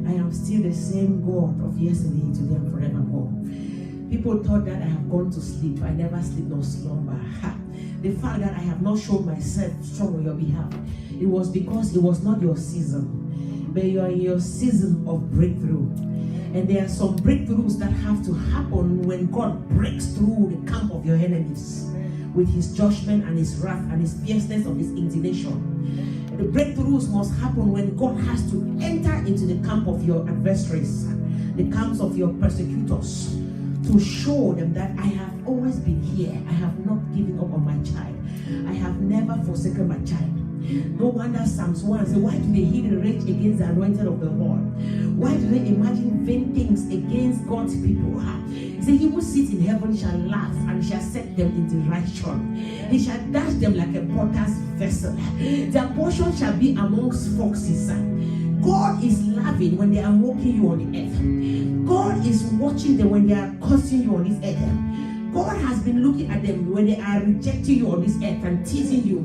I am still the same God of yesterday, today, and forevermore. People thought that I have gone to sleep. I never sleep nor slumber. The fact that I have not shown myself strong on your behalf, it was because it was not your season. But you are in your season of breakthrough. And there are some breakthroughs that have to happen when God breaks through the camp of your enemies with his judgment and his wrath and his fierceness of his indignation. The breakthroughs must happen when God has to enter into the camp of your adversaries, the camps of your persecutors, to show them that I have always been here. I have not given up on my child. I have never forsaken my child. No wonder Psalms 1 says, why do the heathen rage against the anointed of the Lord? Why do they imagine vain things against God's people? He said, he who sits in heaven shall laugh and shall set them in the right throne. He shall dash them like a potter's vessel. Their portion shall be amongst foxes. God is laughing when they are mocking you on the earth. God is watching them when they are cursing you on this earth. God has been looking at them when they are rejecting you on this earth and teasing you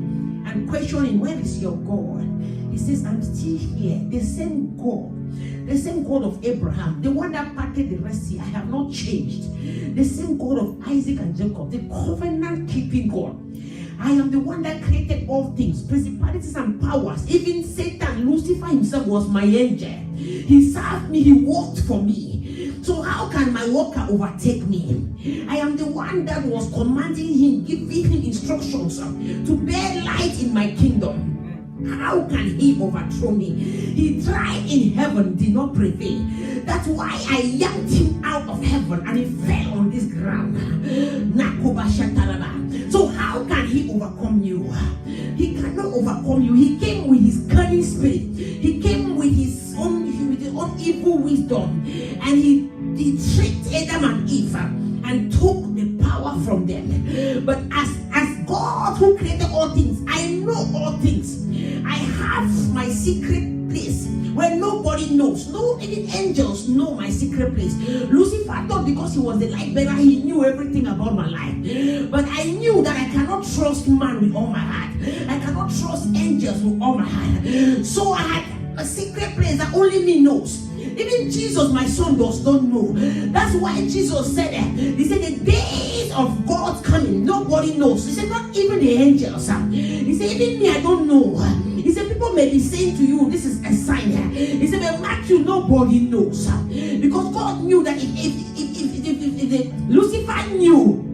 and questioning, where is your God? He says, I'm still here. The same God of Abraham, the one that parted the Red Sea, I have not changed. The same God of Isaac and Jacob, the covenant keeping God. I am the one that created all things, principalities and powers. Even Satan, Lucifer himself was my angel. He served me, he worked for me. So how can my worker overtake me? I am the one that was commanding him, giving him instructions to bear light in my kingdom. How can he overthrow me? He tried in heaven, did not prevail. That's why I yanked him out of heaven and he fell on this ground. So how can he overcome you? He cannot overcome you. He came with his cunning spirit. He came with his own evil wisdom, and he tricked Adam and Eve and took the power from them. But as God who created all things, I know all things. I have my secret place where nobody knows. No, even angels know my secret place. Lucifer thought because he was the light bearer, he knew everything about my life. But I knew that I cannot trust man with all my heart. I cannot trust angels with all my heart. So I had a secret place that only me knows. Even Jesus, my son, does not know. That's why Jesus said that. He said the days of God's coming, nobody knows. He said not even the angels. He said even me, I don't know. He said people may be saying to you, this is a sign. He said, but Matthew, nobody knows. Because God knew that if Lucifer knew,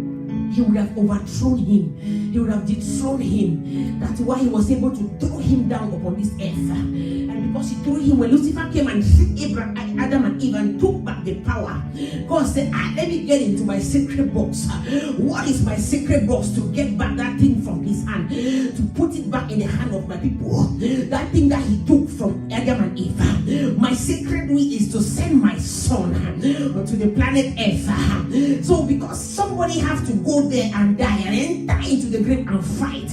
he would have overthrown him. He would have dethroned him. That's why he was able to throw him down upon this earth. And because he threw him, when Lucifer came and tricked Adam and Eve and took back the power, God said, let me get into my secret box. What is my secret box? To get back that thing from his hand, to put it back in the hand of my people. That thing that he took from Adam and Eve. My secret will is to send my son to the planet Earth. So because somebody has to go there and die and enter into the grave and fight,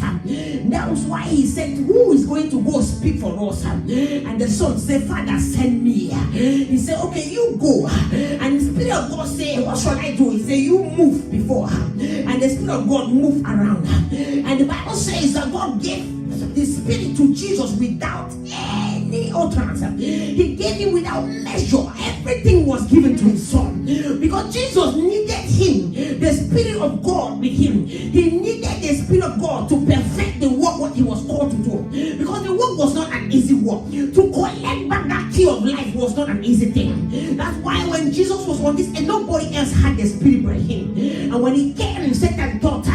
that's why he said, who is going to go speak for us? And the son said, Father, send me. He said, okay, you go. And the Spirit of God said, what shall I do? He said, you move before. And the Spirit of God moved around. And the Bible says that God gave the Spirit to Jesus without any utterance. He gave him without measure. Everything was given to his son. Because Jesus needed him, the Spirit of God with him. He needed the Spirit of God to perfect the work what he was called to do. Because the work was not an easy work. To collect back that key of life was not an easy thing. That's why when Jesus was on this and nobody else had the Spirit but him. And when he came, Satan thought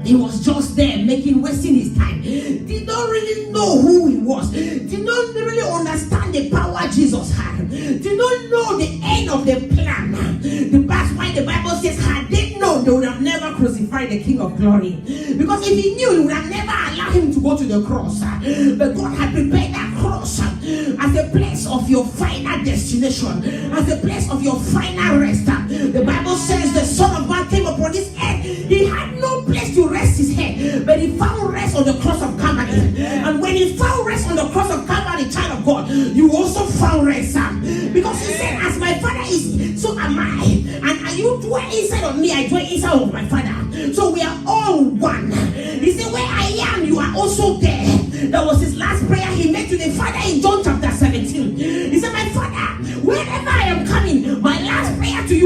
he was just there wasting his time. Did not really know who he was. Did not really understand the power Jesus had. Did not know the end of the plan. That's why the Bible says, had they known, they would have never crucified the King of Glory. Because if he knew, he would have never allowed him to go to the cross. But God had prepared that cross as a place of your final destination, as a place of your final rest. The Bible says the Son of Man came upon this earth. He had no place to rest his head, but he found rest on the cross of Calvary. And when he found rest on the cross of Calvary, child of God, you also found rest. Because he said, as my Father is, so am I. And you dwell inside of me, I dwell inside of my Father. So we are all one. He said, where I am, you are also there. That was his last prayer he made to the Father in John chapter 17. He said, my Father,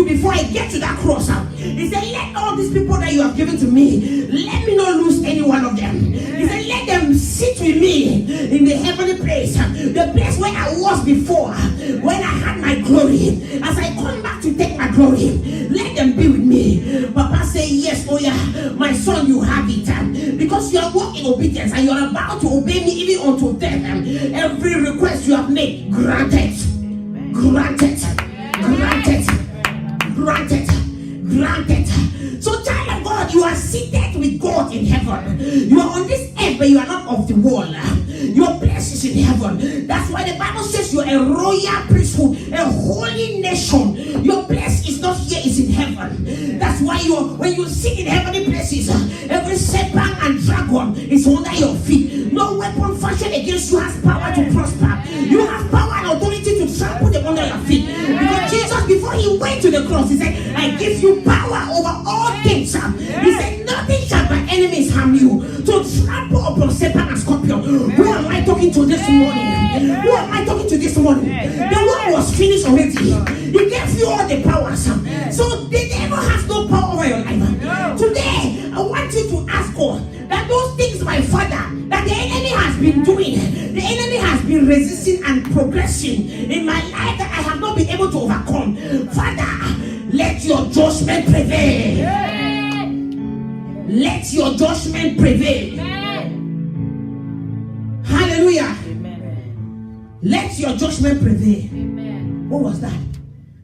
you before I get to that cross. He said, let all these people that you have given to me, let me not lose any one of them. He said, let them sit with me in the heavenly place, the place where I was before, when I had my glory. As I come back to take my glory, let them be with me. Papa say, yes, oh yeah, my son, you have it. Because you are walking obedience and you are about to obey me even unto death. Every request you have made, granted. Granted. Granted. Granted. Granted. So, child of God, you are seated with God in heaven. You are on this earth, but you are not of the world. Your place is in heaven. That's why the Bible says you are a royal priesthood, a holy nation. Your place is not here, it's in heaven. That's why when you sit in heavenly places, every serpent and dragon is under your feet. No weapon fashioned against you has power to prosper. You have power and authority to trample them under your feet. Because Jesus, before he went to the cross, he said, I give you power over all things. He said, nothing shall by enemies harm you. To trample upon serpent and scorpion. Who am I talking to this morning? Who am I talking to this morning? The one was finished already. He gave you all the powers. So the devil has no power over your life. Today, I want you to ask God that those things, my Father, that the enemy has been doing, the enemy has been resisting and progressing in my life that I have not been able to overcome. Father, let your judgment prevail. Let your judgment prevail. Hallelujah. Amen. Let your judgment prevail. Amen. What was that?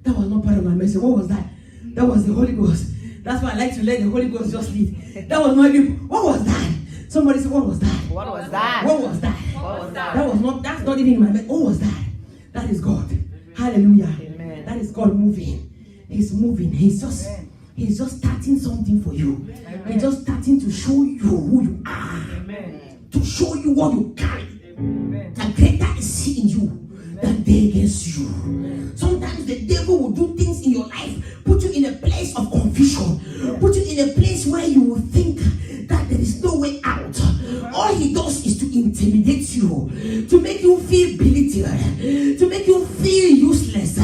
That was not part of my message. What was that? That was the Holy Ghost. That's why I like to let the Holy Ghost just lead. That was not even. What was that? Somebody said, what was that? What was that? What was that? What was that? That was not. That's not even my message. What was that? That is God. Hallelujah. Amen. That is God moving. He's moving. He's just starting something for you. Amen. He's just starting to show you who you are. Amen. To show you what you carry. And greater is he in you than they against you. Sometimes the devil will do things in your life, put you in a place of confusion, put you in a place where you will think that there is no way out. All he does is to intimidate you, to make you feel belittled, to make you feel useless,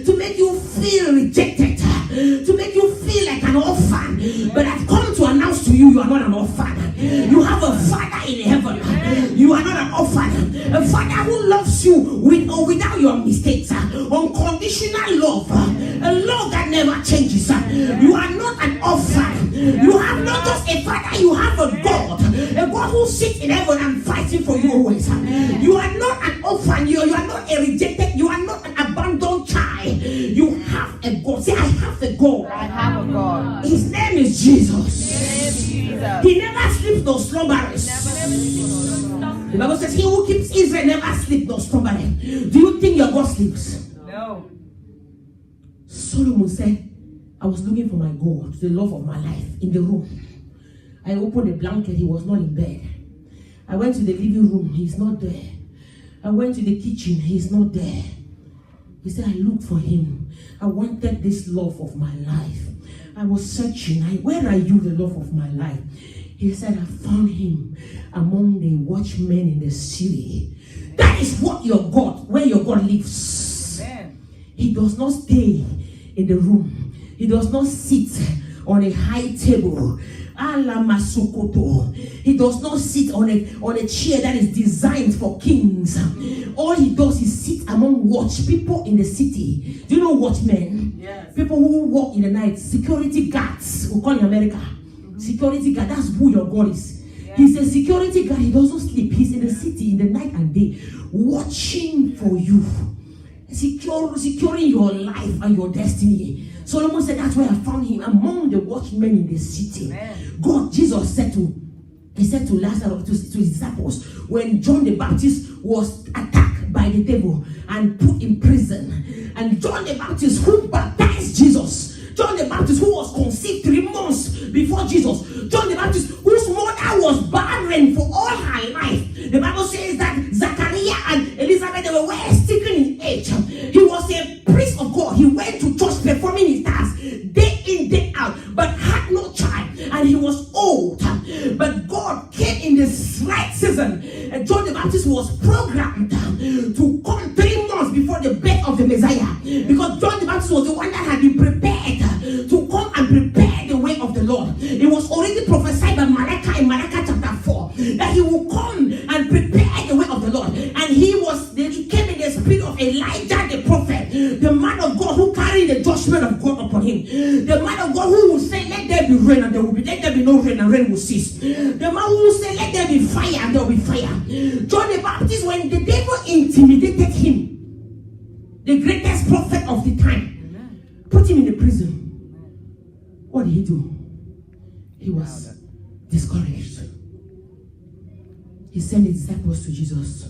to make you feel rejected, to make you feel like an orphan. But I've come to announce to you, you are not an orphan. You have a Father in heaven. You are not an orphan. A Father who loves you with or without your mistakes. Unconditional love. A love that never changes. You are not an orphan. You have not just a Father, you have a God. A God who sits in heaven and fighting for you always. You are not an orphan. You are not a rejected. You are not an abandoned child. You have a God. Say, I have a God. I have a God. His name is Jesus. Jesus. He never sleeps nor slumbers. The Bible says, he who keeps Israel never sleeps nor slumbers. Do you think your God sleeps? No. Solomon said, I was looking for my God, the love of my life, in the room. I opened the blanket, he was not in bed. I went to the living room, he's not there. I went to the kitchen, he's not there. He said, I looked for him. I wanted this love of my life. I was searching. Where are you, the love of my life? He said, I found him among the watchmen in the city. That is what your God, where your God lives. Amen. He does not stay in the room. He does not sit on a high table. He does not sit on a chair that is designed for kings. All he does is sit among people in the city. Do you know watchmen? Yes. People who walk in the night. Security guards. We call in America. Security guard. That's who your God is. Yes. He's a security guard. He doesn't sleep. He's in the city in the night and day, watching for you, securing your life and your destiny. Solomon said, that's where I found him among the watchmen in the city. Amen. God, Jesus said to Lazarus, to his disciples, when John the Baptist was attacked by the devil and put in prison, and John the Baptist who baptized Jesus, John the Baptist who was conceived 3 months before Jesus, John the Baptist whose mother was barren for all her life. The Bible says that Zachariah and Elizabeth, they were sticking in age. He was a priest of God. He went to church performing his tasks day in, day out, but had no child, and he was old. But God came in this right season, and John the Baptist was programmed to come 3 months before the birth of the Messiah, because John the Baptist was the one that had been prepared of Elijah the prophet, the man of God who carried the judgment of God upon him, the man of God who will say, let there be rain and there will be, let there be no rain and rain will cease. The man who will say, let there be fire and there will be fire. John the Baptist, when the devil intimidated him, the greatest prophet of the time, put him in the prison. What did he do? He was discouraged. He sent his disciples to Jesus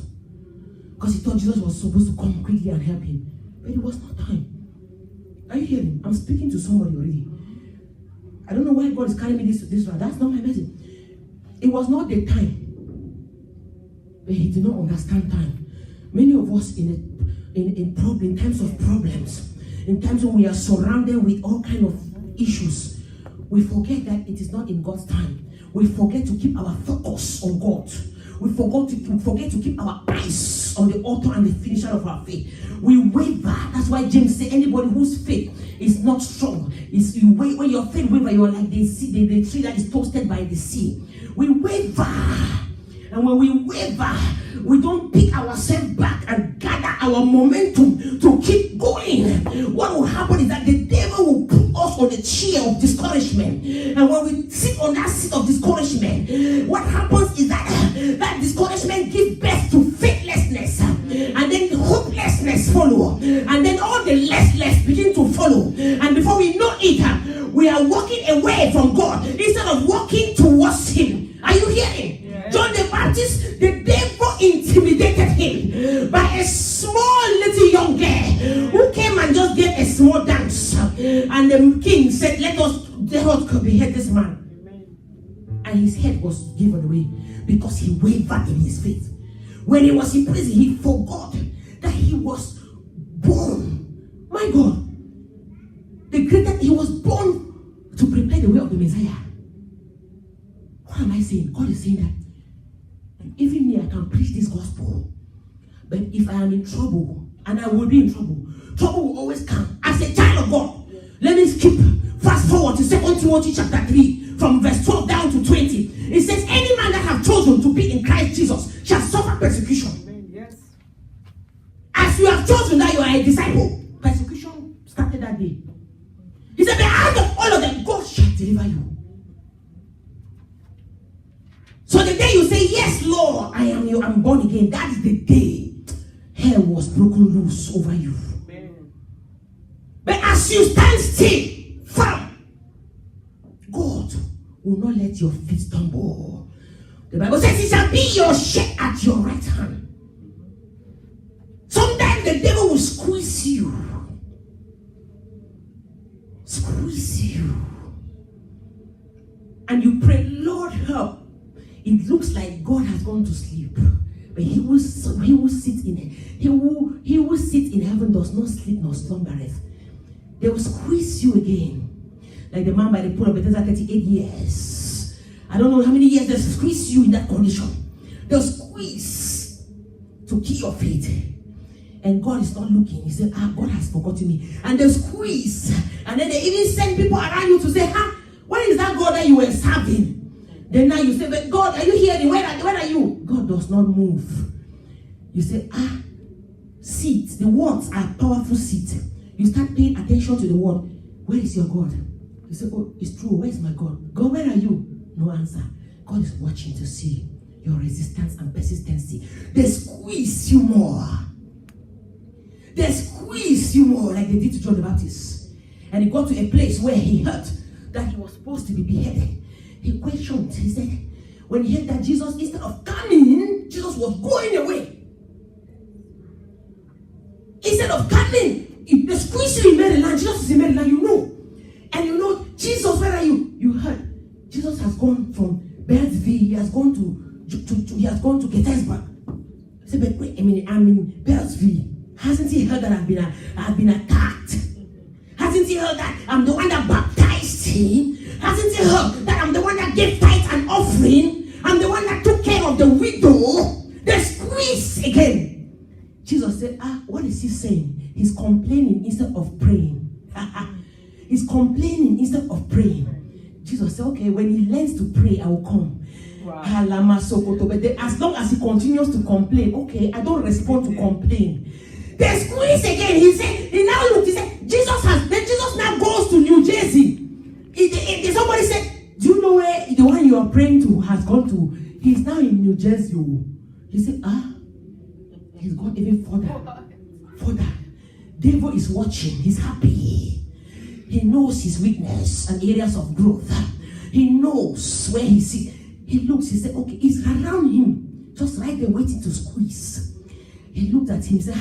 because he thought Jesus was supposed to come quickly and help him, but it was not time. Are you hearing? I'm speaking to somebody already. I don't know why God is carrying me this round. That's not my message. It was not the time, but he did not understand time. Many of us in times of problems, in times when we are surrounded with all kind of issues, we forget that it is not in God's time. We forget to keep our focus on God. We forget to keep our eyes on the author and the finisher of our faith. We waver. That's why James said, anybody whose faith is not strong, when your faith waver, you are like the tree that is toasted by the sea. We waver. And when we waver, we don't pick ourselves back and gather our momentum to keep going. What will happen is that the devil will put us on the chair of discouragement. And when we sit on that seat of discouragement, what happens is that that discouragement gives birth to faithlessness. And then hopelessness follow. And then all the less begin to follow. And before we know it, we are walking away from God instead of walking towards Him. Are you hearing? John the Baptist, the devil intimidated him by a small little young girl who came and just gave a small dance. And the king said, let us behead this man. And his head was given away because he wavered in his faith. When he was in prison, he forgot that he was born. My God, he was born to prepare the way of the Messiah. What am I saying? God is saying that even me, I can preach this gospel. But if I am in trouble, and I will be in trouble, trouble will always come. As a child of God, let me skip fast forward to 2 Timothy chapter 3, from verse 12 down to 20. It says, any man that have chosen to be in Christ Jesus shall suffer persecution. Yes. As you have chosen that you are a disciple, persecution started that day. He said, but out of all of them, God shall deliver you. So the day you say, yes, Lord, I am you, I'm born again, that is the day hell was broken loose over you. Amen. But as you stand still, firm, God will not let your feet stumble. The Bible says it shall be your shade at your right hand. Sometimes the devil will squeeze you. Squeeze you. And you pray, Lord, help. It looks like God has gone to sleep, but he who sits in heaven does not sleep nor slumbereth. They will squeeze you again, like the man by the pool of Bethesda, 38 years. I don't know how many years they squeeze you in that condition. They'll squeeze to kill your faith, and God is not looking. He said, God has forgotten me. And they'll squeeze, and then they even send people around you to say, where is that God that you were serving? Then now you say, but God, are you hearing? Where are you? God does not move. You say, seat. The words are powerful seat. You start paying attention to the word. Where is your God? You say, oh, it's true. Where is my God? God, where are you? No answer. God is watching to see your resistance and persistency. They squeeze you more. They squeeze you more like they did to John the Baptist. And he got to a place where he heard that he was supposed to be beheaded. He questioned. He said, when he heard that Jesus, instead of coming, Jesus was going away. Instead of coming, they squeeze you in Maryland. Jesus is in Maryland, you know. And you know, Jesus, where are you? You heard. Jesus has gone from Belleville. He has gone to Gettysburg. He said, but wait a minute, I'm in Belleville. Hasn't he heard that I've been attacked? Hasn't he heard that I'm the one that baptized him? Hasn't he heard that I'm the one that gave tithe and offering? I'm the one that took care of the widow. They squeeze again. Jesus said, what is he saying? He's complaining instead of praying. He's complaining instead of praying. Jesus said, okay, when he learns to pray, I will come. Wow. But as long as he continues to complain, okay, I don't respond to complain. They squeeze again. He said, he now looked, he said, Jesus now goes to New Jersey. Somebody said, do you know where the one you are praying to has gone to? He's now in New Jersey. He said, he's gone even further. Devil is watching. He's happy. He knows his weakness and areas of growth. He knows where he sees. He looks, he said, okay, it's around him. Just right there waiting to squeeze. He looked at him, said,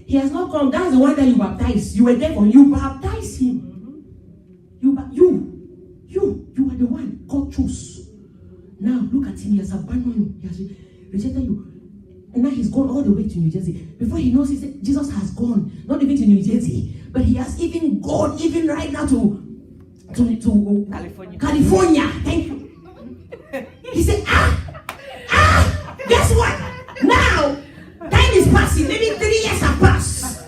he has not come. That's the one that you baptized. You were there for you baptized him. You are the one God chose. Now look at him. He has abandoned you. He has rejected you. And now he's gone all the way to New Jersey. Before he knows, he said, Jesus has gone, not even to New Jersey, but he has even gone, even right now to California. Thank you. He said, guess what? Now, time is passing. Maybe 3 years have passed.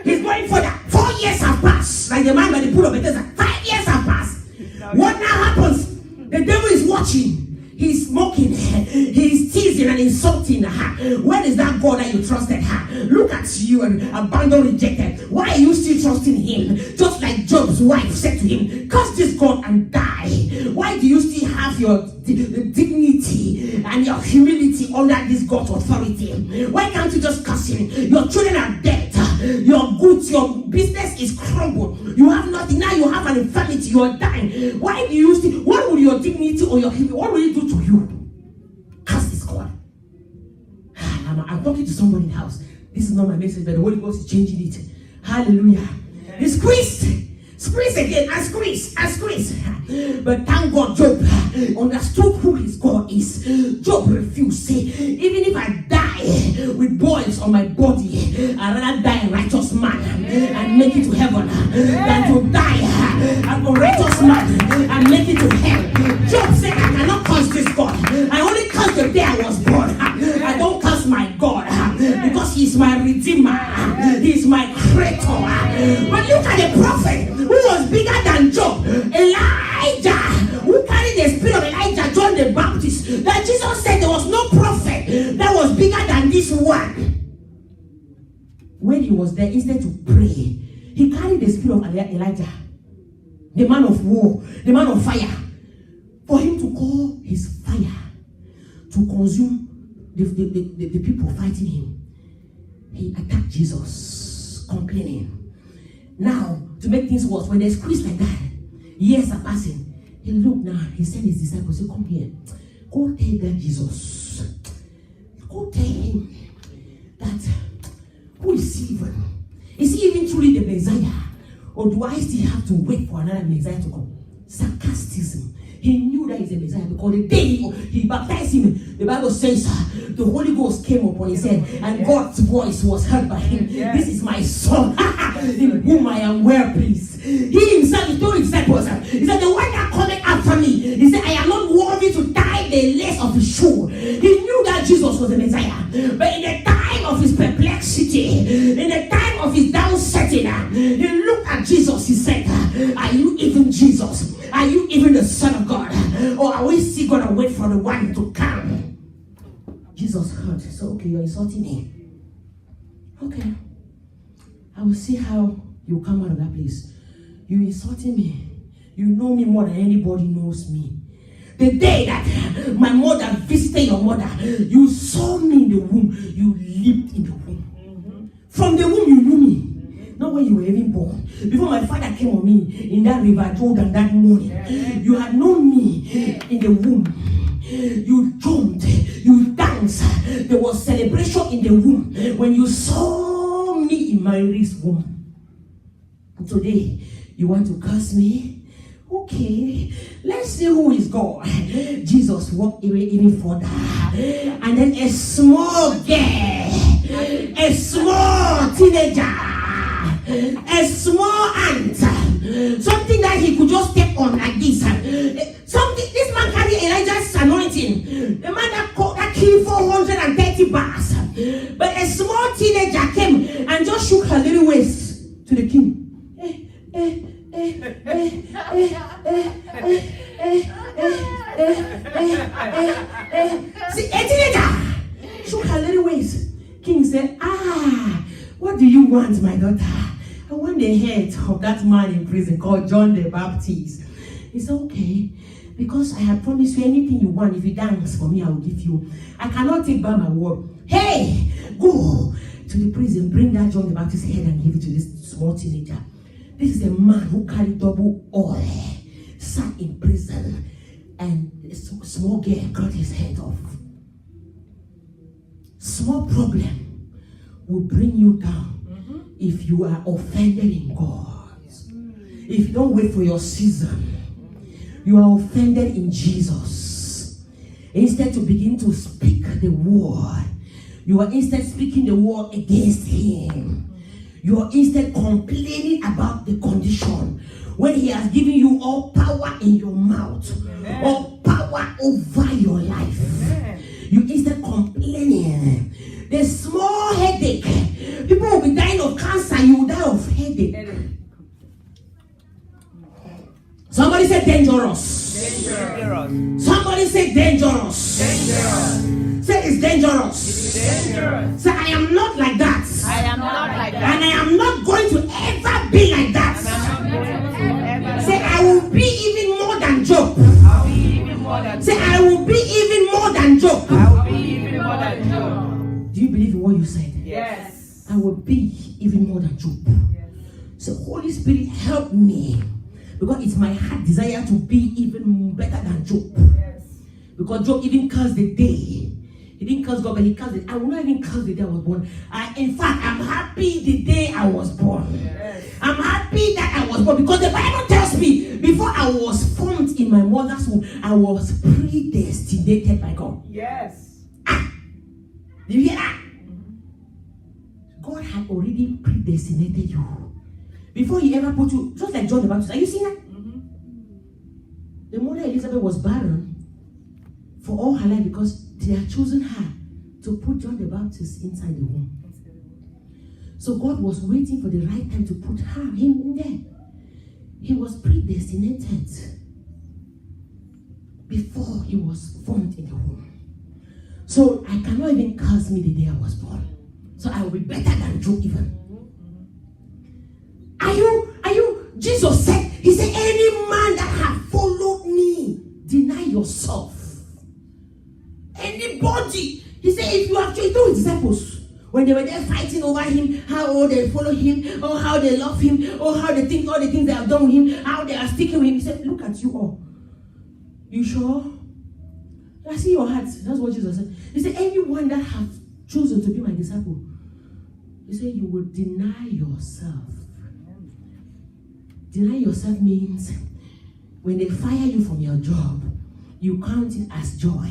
He's going further. 4 years have passed. Like the man by the pool of Bethesda. 5 years have passed. What now happens? The devil is watching. He's mocking. He's teasing and insulting her. Where is that God that you trusted her? Look at you and abandoned, rejected. Why are you still trusting him? Just like Job's wife said to him, curse this God and die. Why do you still have your dignity and your humility under this God's authority? Why can't you just curse him? Your children are dead. Your goods, your business is crumbled. You have nothing. Now you have an infirmity. You are dying. Why do you still, what will your dignity or your humility, what will it do to you? Curse this God. I'm talking to somebody in the house. This is not my message, but the Holy Ghost is changing it. Hallelujah. He squeezed again, and squeeze. But thank God, Job understood who his God is. Job refused. Say, even if I die with boils on my body, I'd rather die a righteous man and make it to heaven than to die as a righteous man and make it to hell. Job said, I cannot curse this God. I only curse the day I was born. I don't curse my God because he's my redeemer. He's my creator. But look at the prophet who was bigger than Job, Elijah, who carried the spirit of Elijah, John the Baptist. That Jesus said there was no prophet that was bigger than this one. When he was there, instead to pray, he carried the spirit of Elijah, the man of war, the man of fire, for him to call his fire to consume the people fighting him. He attacked Jesus, complaining. Now, to make things worse, when they squeeze like that, years are passing. He looked now, he sent his disciples, say, come here. Go tell that Jesus. Go tell him that who is he even? Is he even truly the Messiah? Or do I still have to wait for another Messiah to come? Sarcasm. He knew that he's a Messiah because the day he baptized him, the Bible says the Holy Ghost came upon his head and God's voice was heard by him. This is my son, in whom I am well pleased. He himself, he told his disciples, he said, the one that cometh after me, he said, I am not worthy to tie the lace of his shoe. He knew that Jesus was the Messiah. But in the time of his perplexity, in the time of his downsetting, he looked at Jesus, he said, are you even Jesus? Are you even the Son of God? Or are we still going to wait for the one to come? Jesus heard. So, okay, you're insulting me. Okay. I will see how you come out of that place. You're insulting me. You know me more than anybody knows me. The day that my mother visited your mother, you saw me in the womb. You lived in the womb. From the womb, you knew me. Not when you were even born. Before my father came on me in that river Jordan that morning, you had known me in the womb. You jumped, you danced. There was celebration in the womb when you saw me in Mary's womb. And today, you want to curse me? Okay, let's see who is God. Jesus walked away even further. And then a small girl, a small teenager, a small ant, something that he could just step on like this. This man carried Elijah's anointing. The man that killed 430 bars. But a small teenager came and just shook her little waist to the king. See, a teenager shook her little waist. King said, what do you want, my daughter? I want the head of that man in prison called John the Baptist. He said, okay, because I have promised you anything you want. If you dance for me, I will give you. I cannot take back my word. Hey, go to the prison, bring that John the Baptist head and give it to this small teenager. This is a man who carried double oil, sat in prison, and a small girl cut his head off. Small problem will bring you down if you are offended in God. If you don't wait for your season, you are offended in Jesus. Instead to begin to speak the word, you are instead speaking the word against him. You are instead complaining about the condition when he has given you all power in your mouth, all power over your life. You instead complaining. The small headache. People will be dying of cancer. You will die of headache. Somebody say dangerous. Dangerous. Somebody say dangerous. Dangerous. Say it's dangerous. Dangerous. Say I am not like that. I am not like that. And I am not going to ever be like that. Say I will be even more than Job. I'll be even more than Say I will be even more than Job. I will be even more than Job. Do you believe in what you said? Yes. I will be even more than Job. Yes. So Holy Spirit, help me. Because it's my heart desire to be even better than Job. Yes. Because Job even cursed the day. He didn't curse God, but he cursed it. I will not even curse the day I was born. In fact, I'm happy the day I was born. Yes. I'm happy that I was born. Because the Bible tells me, before I was formed in my mother's womb, I was predestinated by God. Yes. Do you hear that? God had already predestinated you. Before he ever put you, just like John the Baptist. Are you seeing that? The mother Elizabeth was barren for all her life because they had chosen her to put John the Baptist inside the womb. So God was waiting for the right time to put him in there. He was predestinated before he was formed in the womb. So I cannot even curse me the day I was born. So I will be better than Job even. Are you? Jesus said, he said, any man that have followed me, deny yourself. Anybody. He said, if you have told his disciples, when they were there fighting over him, how they follow him, or how they love him, or how they think all the things they have done with him, how they are sticking with him. He said, look at you all. You sure? I see your hearts. That's what Jesus said. He said, anyone that have chosen to be my disciple, he said, you will deny yourself. Deny yourself means when they fire you from your job, you count it as joy.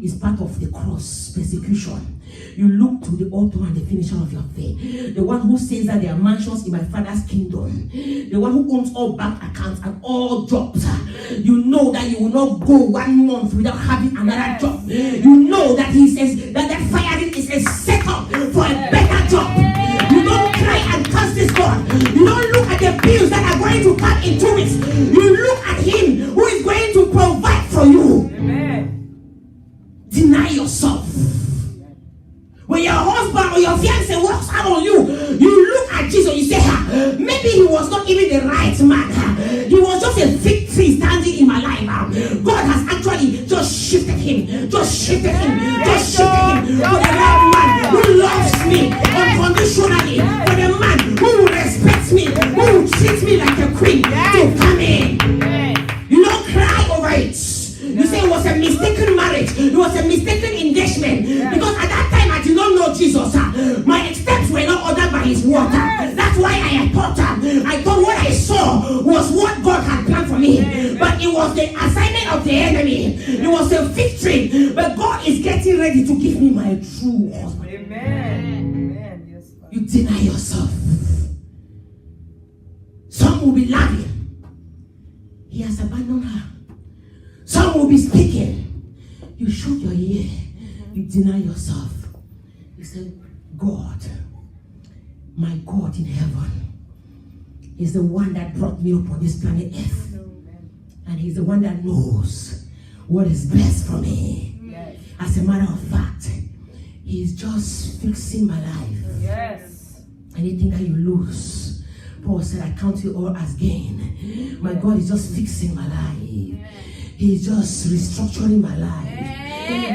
It's part of the cross, persecution. You look to the author and the finisher of your faith. The one who says that there are mansions in my Father's kingdom. The one who owns all bank accounts and all jobs. You know that you will not go 1 month without having another job. You know that he says that firing is a setup for a better job. You don't cry and curse this God. You don't look at the bills that are going to come in 2 weeks. You look at him who is going to provide for you. Amen. Deny yourself. When your husband or your fiancé walks out on you, you look at Jesus, you say, maybe he was not even the right man. He was just a fig tree standing in my life. God has actually just shifted him. Just shifted him. Just shifted him to the right man who loves me unconditionally. For the man who respects me, who treats me like a queen, to come in. You don't cry over it. You say it was a mistaken marriage. It was a mistaken engagement. Because at that time I did not know Jesus. My steps were not ordered by his word. That's why I thought what I saw was what God had planned for me. But it was the assignment of the enemy. It was a victory. But God is getting ready to give me my true husband. Amen. Yes, you deny yourself. Some will be laughing. He has abandoned her. Some will be speaking. You shook your ear. You deny yourself. You said, God, my God in heaven, is the one that brought me upon this planet Earth. And he's the one that knows what is best for me. As a matter of fact, he's just fixing my life. Yes. Anything that you lose, Paul said, I count it all as gain. My God is just fixing my life. He's just restructuring my life.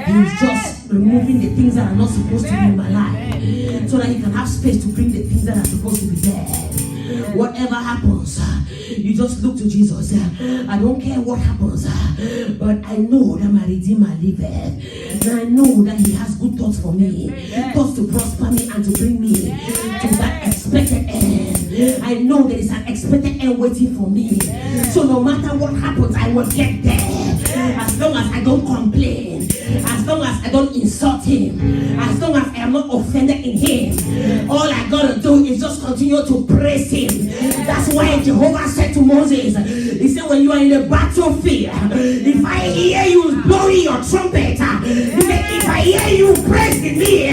He's just removing the things that are not supposed to be in my life, so that he can have space to bring the things that are supposed to be there. Whatever happens, you just look to Jesus. I don't care what happens, but I know that my Redeemer liveth, and I know that he has good thoughts for me, thoughts to prosper me and to bring me to that expected end. I know there is an expected end waiting for me, so no matter what happens, I will get there. As long as I don't complain, as long as I don't insult him, as long as I am not offended in him, all I gotta do is just continue to praise him. That's why Jehovah said to Moses, he said, when you are in the battlefield, if I hear you blowing your trumpet, he said, if I hear you praising me,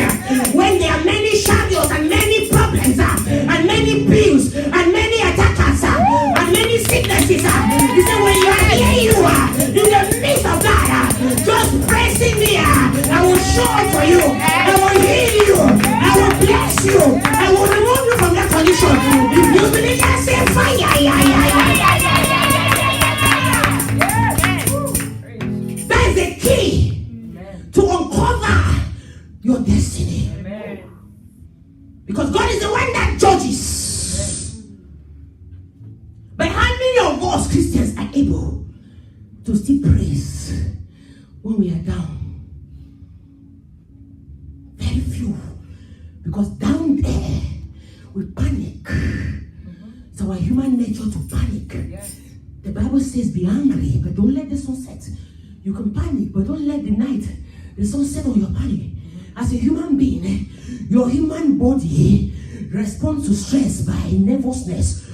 when there are many shadows and many problems and many bills and many attackers and many sicknesses, he said, when you hear you in the midst of that, just praising me, I will show up for you, I will heal you, I will bless you, I will remove you from that condition. If you believe that, say fire. That is the key to uncover your destiny. Because God is the one that judges. But how many of us Christians are able to still praise when we are down? Very few. Because down there, we panic. It's our human nature to panic. The Bible says, be angry, but don't let the sun set. You can panic, but don't let the sun set on your panic. As a human being, your human body responds to stress by nervousness,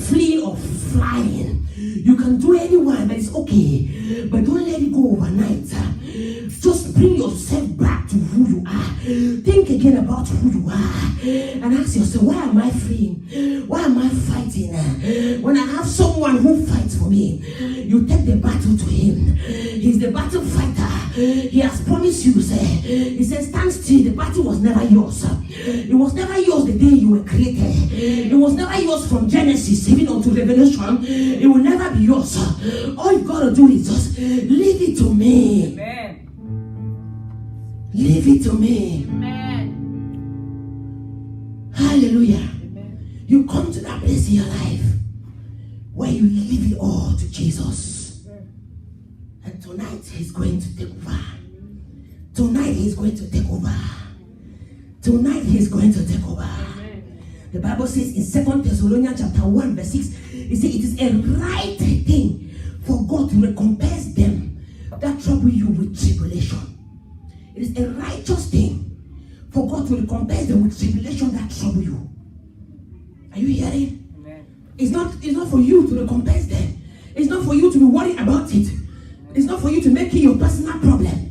fleeing or flying. You can do anyone, but it's okay. But don't let it go overnight. Just bring yourself back to who you are. Think again about who you are. And ask yourself, why am I fleeing? Why am I fighting? When I have someone who fights for me, you take the battle to him. He's the battle fighter. He has promised you, he says, stand still. The battle was never yours. It was never yours the day you were created. It was never yours from Genesis even unto Revelation. It will never be yours. All you gotta do is just leave it to me. Amen. Leave it to me. Amen. Hallelujah. Amen. You come to that place in your life where you leave it all to Jesus. And tonight he's going to take over. Tonight he's going to take over. Tonight he's going to take over. The Bible says in 2 Thessalonians chapter 1 verse 6, it says it is a right thing for God to recompense them that trouble you with tribulation. It is a righteous thing for God to recompense them with tribulation that trouble you. Are you hearing? Amen. It's not for you to recompense them. It's not for you to be worried about it. It's not for you to make it your personal problem.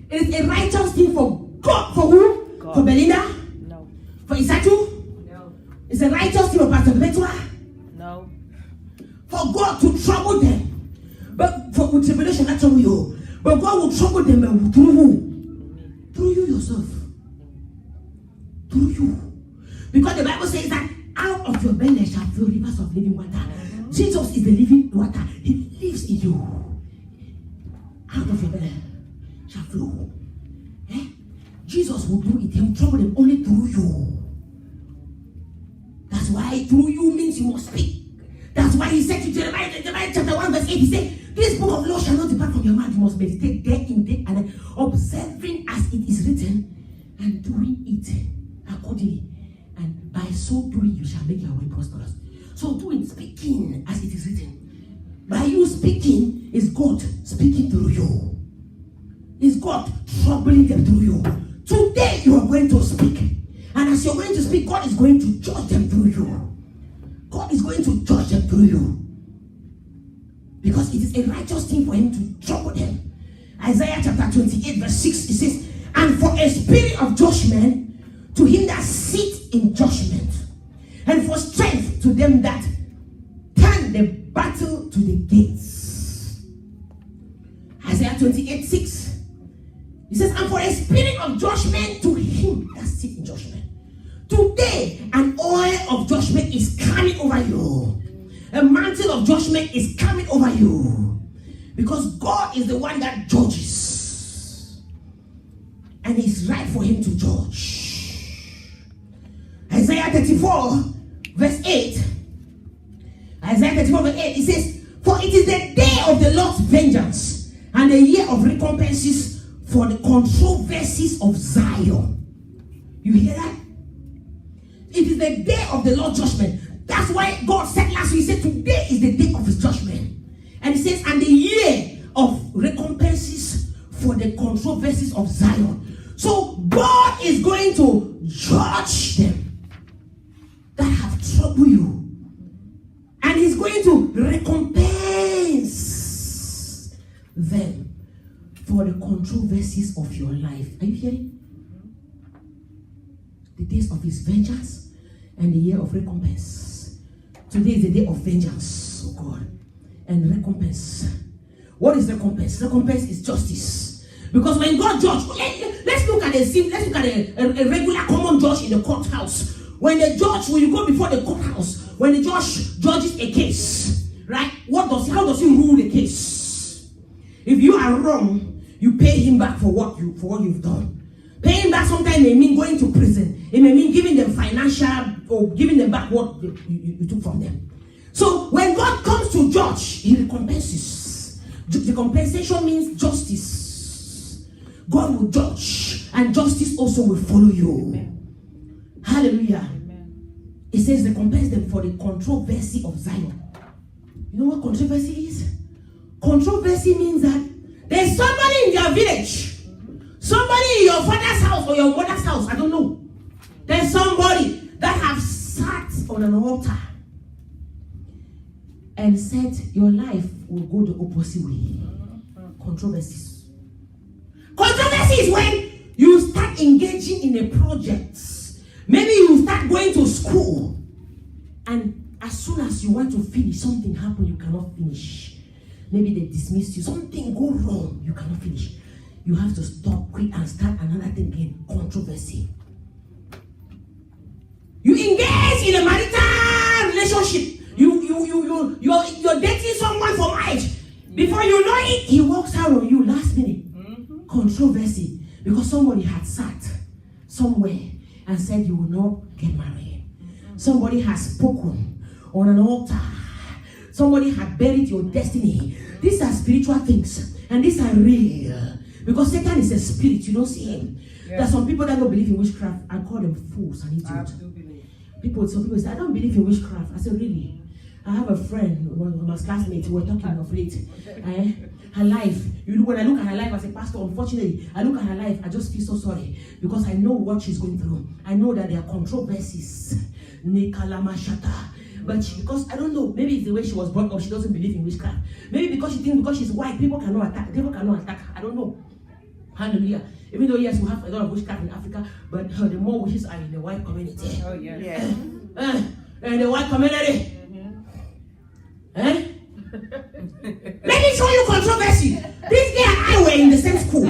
It is a righteous thing for God. For who? God. For Belinda? No. For Isatu? No. It's a righteous thing for Pastor Betua? No. For God to trouble them. But with tribulation, that trouble you. But God will trouble them through who? Through you yourself. Through you. Because the Bible says that out of your belly shall flow rivers of living water. Jesus is the living water. He lives in you. Out of your belly shall flow. Jesus will do it. He will trouble them only through you. That's why through you means you must speak. That's why he said to Jeremiah chapter 1 verse 8, he said, this book of law shall not depart from your mouth. You must meditate day in day and night, observing as it is written and doing it accordingly. And by so doing you shall make your way prosperous. So doing, speaking as it is written. By you speaking is God speaking through you. Is God troubling them through you. Today you are going to speak. And as you're going to speak, God is going to judge them through you. God is going to judge them through you. Because it is a righteous thing for him to trouble them. Isaiah chapter 28 verse 6, it says, and for a spirit of judgment to him that sit in judgment, and for strength to them that turn the battle to the gates. Isaiah 28 6. He says, and for a spirit of judgment to him that sit in judgment. Today, an oil judgment is coming over you. A mantle of judgment is coming over you. Because God is the one that judges. And it's right for him to judge. Isaiah 34 verse 8. Isaiah 34 verse 8, it says, for it is the day of the Lord's vengeance and the year of recompenses for the controversies of Zion. You hear that? It is the day of the Lord's judgment. That's why God said last week, he said today is the day of his judgment. And he says, and the year of recompenses for the controversies of Zion. So God is going to judge them that have troubled you. And he's going to recompense them for the controversies of your life. Are you hearing? The days of his vengeance and the year of recompense. Today is the day of vengeance, oh God, and recompense. What is recompense? Recompense is justice. Because when God judges, let's look at a regular common judge in the courthouse. When the judge, when you go before the courthouse, when the judge judges a case, right? How does he rule the case? If you are wrong, you pay him back for what you've done. Paying back sometimes may mean going to prison. It may mean giving them financial or giving them back what you took from them. So when God comes to judge, he recompenses. The compensation means justice. God will judge, and justice also will follow you. Amen. Hallelujah. Amen. It says recompense them for the controversy of Zion. You know what controversy is? Controversy means that there's somebody in their village, somebody in your father's house or your mother's house, I don't know. There's somebody that have sat on an altar and said your life will go the opposite way. Controversies. Controversy is when you start engaging in a project. Maybe you start going to school, and as soon as you want to finish, something happens, you cannot finish. Maybe they dismiss you, something go wrong, you cannot finish. You have to stop, quit, and start another thing again. Controversy. You engage in a marital relationship. You're dating someone for marriage. Before you know it, he walks out on you last minute. Controversy. Because somebody had sat somewhere and said you will not get married. Somebody has spoken on an altar. Somebody had buried your destiny. These are spiritual things, and these are real. Because Satan is a spirit, you don't see him. Yeah. There are some people that don't believe in witchcraft. I call them fools and idiots. Some people say, I don't believe in witchcraft. I said, really? I have a friend, one of my classmates, we were talking of late. Her life, when I look at her life as a pastor, unfortunately, I look at her life, I just feel so sorry. Because I know what she's going through. I know that there are controversies. But because I don't know, maybe it's the way she was brought up, she doesn't believe in witchcraft. Maybe because she thinks because she's white, people cannot attack her. I don't know. Hallelujah. Even though yes, we have a lot of witchcraft in Africa, but the more witches are in the white community. Oh yeah. In the white community. Let me show you controversy. This girl and I were in the same school.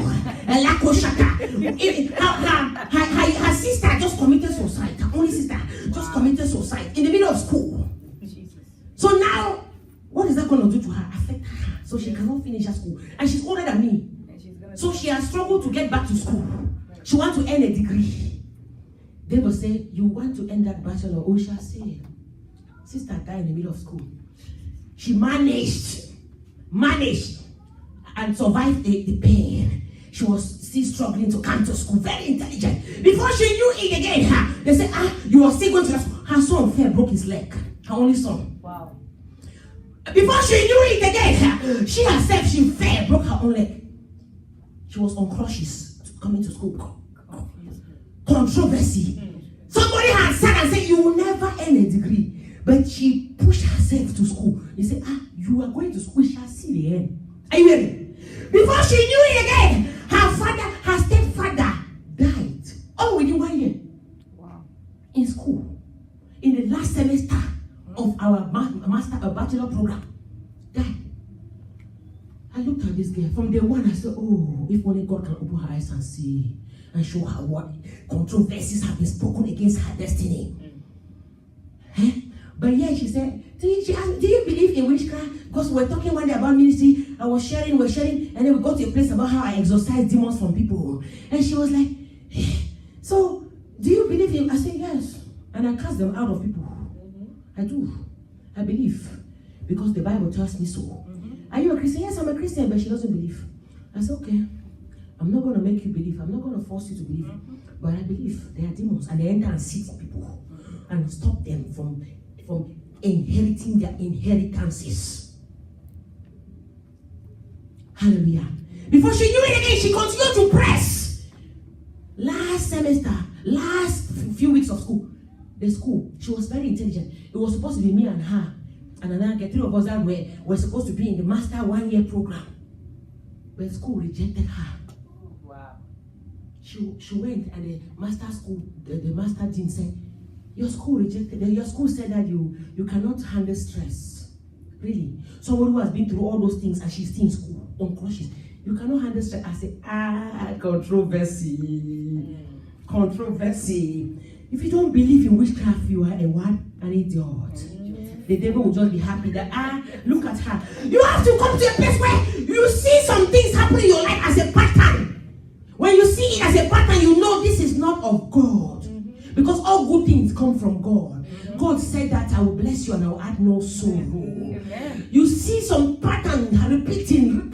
Her sister just committed suicide. Her only sister just committed suicide in the middle of school. So now, what is that going to do to her? Affect her. So she cannot finish her school. And she's older than me. So she has struggled to get back to school. She wants to earn a degree. They will say, you want to earn that bachelor? Oh, she'll say, sister died in the middle of school. She managed and survived the pain. She was still struggling to come to school, very intelligent. Before she knew it again, they said, you are still going to school. Her son broke his leg, her only son. Wow. Before she knew it again, she herself, she broke her own leg. She was on crutches coming to school. Controversy. Somebody had said and said, you will never earn a degree. But she pushed herself to school. They said, you are going to school, we shall see the end. Are you hearing? Before she knew it again, her stepfather died. All within 1 year. Wow. In school. In the last semester of our bachelor program. Died. I looked at this girl. From day one, I said, if only God can open her eyes and see and show her what controversies have been spoken against her destiny. But yeah, she said, she asked, do you believe in witchcraft? Because we're talking one day about ministry. We're sharing, and then we got to a place about how I exorcise demons from people. And she was like, so do you believe in? I said, yes. And I cast them out of people. I do. I believe. Because the Bible tells me so. Are you a Christian? Yes, I'm a Christian, but she doesn't believe. I said, okay. I'm not going to make you believe. I'm not going to force you to believe. But I believe there are demons and they enter and sit people and stop them from inheriting their inheritances. Hallelujah. Before she knew it again, she continued to press. Last semester, last few weeks of school, the school, she was very intelligent. It was supposed to be me and her and another girl, 3 of us that were supposed to be in the master 1-year program. But school rejected her. Wow. She went and the master school, the master dean said, your school rejected, your school said that you cannot handle stress. Really. Someone who has been through all those things and she's still in school on crushes. You cannot handle stress. I said, controversy. Controversy. If you don't believe in witchcraft, you are a what? An idiot. The devil will just be happy that, look at her. You have to come to a place where you see some things happen in your life as a pattern. When you see it as a pattern, you know this is not of God. Because all good things come from God. God said that I will bless you and I will add no sorrow. Amen. You see some pattern repeating.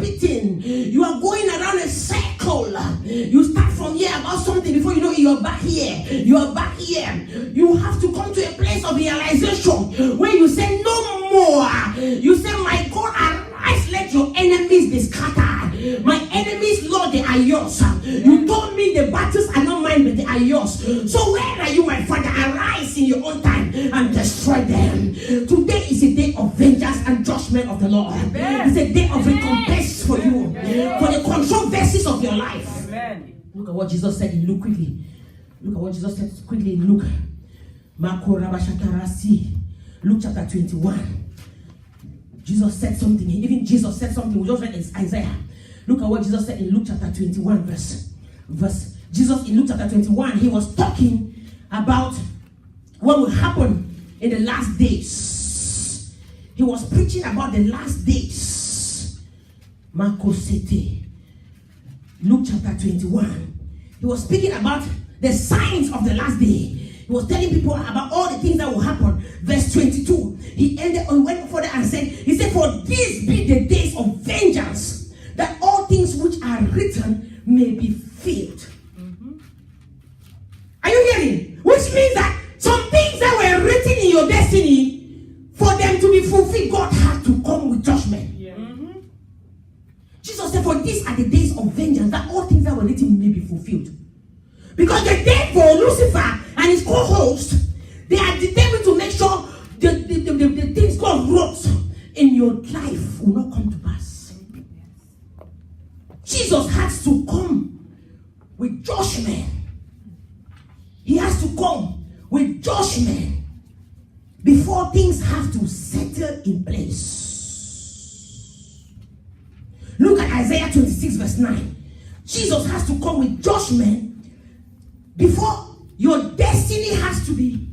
You are going around a circle. You start from here about something before you know you're back here. You are back here. You have to come to a place of realization where you say no more. You say, my God, arise, let your enemies be scattered. My enemies, Lord, they are yours. You told me the battles are not mine, but they are yours. So where are you, my Father? Arise in your own time and destroy them. Today is a day of vengeance and judgment of the Lord. Amen. It's a day of recompense for you, for the controversies of your life. Amen. Look at what Jesus said in Luke quickly. Look at what Jesus said quickly in Luke. Luke chapter 21. Jesus said something. Even Jesus said something. We just read in Isaiah. Look at what Jesus said in Luke chapter 21 verse. Jesus in Luke chapter 21, he was talking about what will happen in the last days. He was preaching about the last days. Luke chapter 21. He was speaking about the signs of the last day. He was telling people about all the things that will happen. Verse 22. He ended and went further and said, he said, for these be the days of vengeance, that all things which are written may be filled. Are you hearing? Which means that some things that were written in your destiny, for them to be fulfilled, God had to come with judgment. Jesus said, for these are the days of vengeance, that all things that were written may be fulfilled. Because the devil, Lucifer, and his co-host, they are determined to make sure the things God wrote in your life will not come to pass. Jesus has to come with judgment. He has to come with judgment before things have to settle in place. Look at Isaiah 26 verse 9. Jesus has to come with judgment before your destiny has to be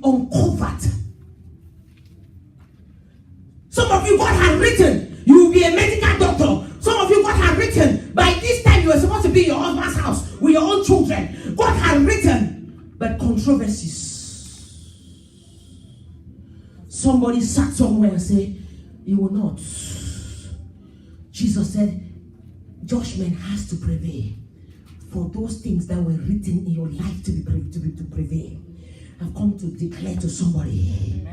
uncovered. Some of you, God has written, you will be a medical doctor. Some of you, God has written, by this time you are supposed to be in your husband's house with your own children. God has written, but controversies. Somebody sat somewhere and said, you will not. Jesus said, judgment has to prevail for those things that were written in your life to prevail. I've come to declare to somebody,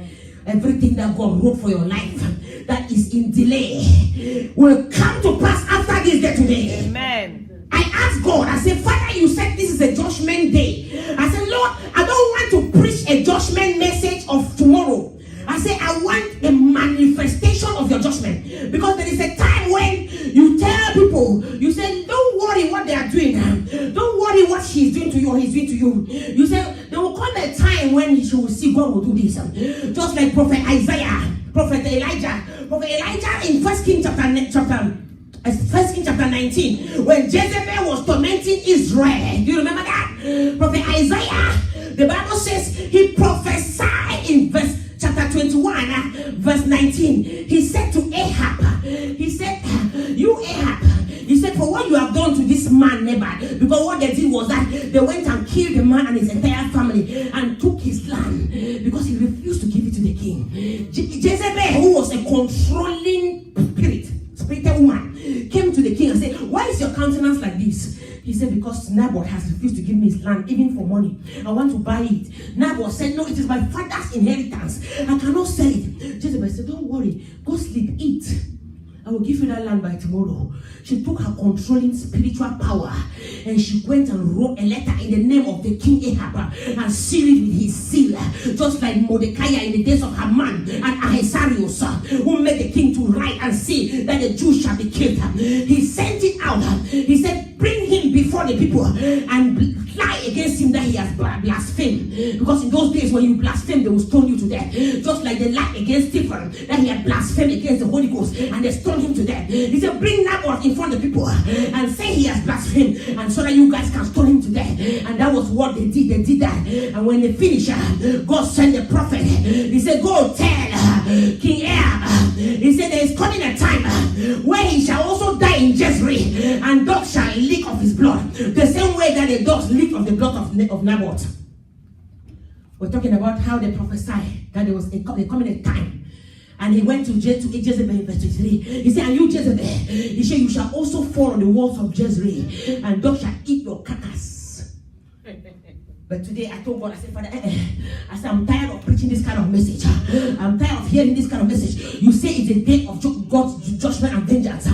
everything that God wrote for your life that is in delay will come to pass after this day today. Amen. I asked God, I said, Father, you said this is a judgment day. I said, Lord, I don't want to preach a judgment message of tomorrow. I said, I want a manifestation of your judgment. Because there is a time when you tell people, you say, don't worry what they are doing. Don't worry what she's doing to you or he's doing to you. You say, there will come a time when you will see God will do this. Just like Prophet Isaiah, Prophet Elijah in 1 Kings chapter 19, when Jezebel was tormenting Israel. Do you remember that? Prophet Isaiah, the Bible says he prophesied in verse chapter 21, verse 19, he said to Ahab, he said, you Ahab, he said, for what you have done to this man Naboth, because what they did was that they went and killed the man and his entire family and took his land because he refused to give it to the king. Jezebel, who was a controlling spirited woman, came to the king and said, why is your countenance like this? He said, because Naboth has refused to give me his land, even for money. I want to buy it. Naboth said, no, it is my father's inheritance. I cannot sell it. Jezebel said, don't worry. Go sleep, eat. I will give you that land by tomorrow. She took her controlling spiritual power and she went and wrote a letter in the name of the king Ahab and sealed it with his seal, just like Mordecai in the days of Haman and Ahasuerus, who made the king to write and see that the Jews shall be killed. He sent it out. He said, bring him before the people and lie against him that he has blasphemed. Because in those days when you blaspheme, they will stone you to death. Just like they lied against Stephen that he had blasphemed against the Holy Ghost and they stoned him to death. He said, bring Naboth in front of the people and say he has blasphemed, and so that you guys can stone him to death. And that was what they did. They did that. And when they finished, God sent the prophet. He said, go tell King Ahab. He said, there is coming a time where he shall also die in Jezreel, and dogs shall lick of his blood, the same way that the dogs lick of the blood of Naboth. We're talking about how they prophesied that there was coming a time. And he went to Jezebel in verse 23. He said, and you Jezebel, he said, you shall also fall on the walls of Jezreel, and dogs shall eat your carcass. But today I told God, I said, Father, I said, I'm tired of preaching this kind of message. I'm tired of hearing this kind of message. You say it's a day of God's judgment and vengeance.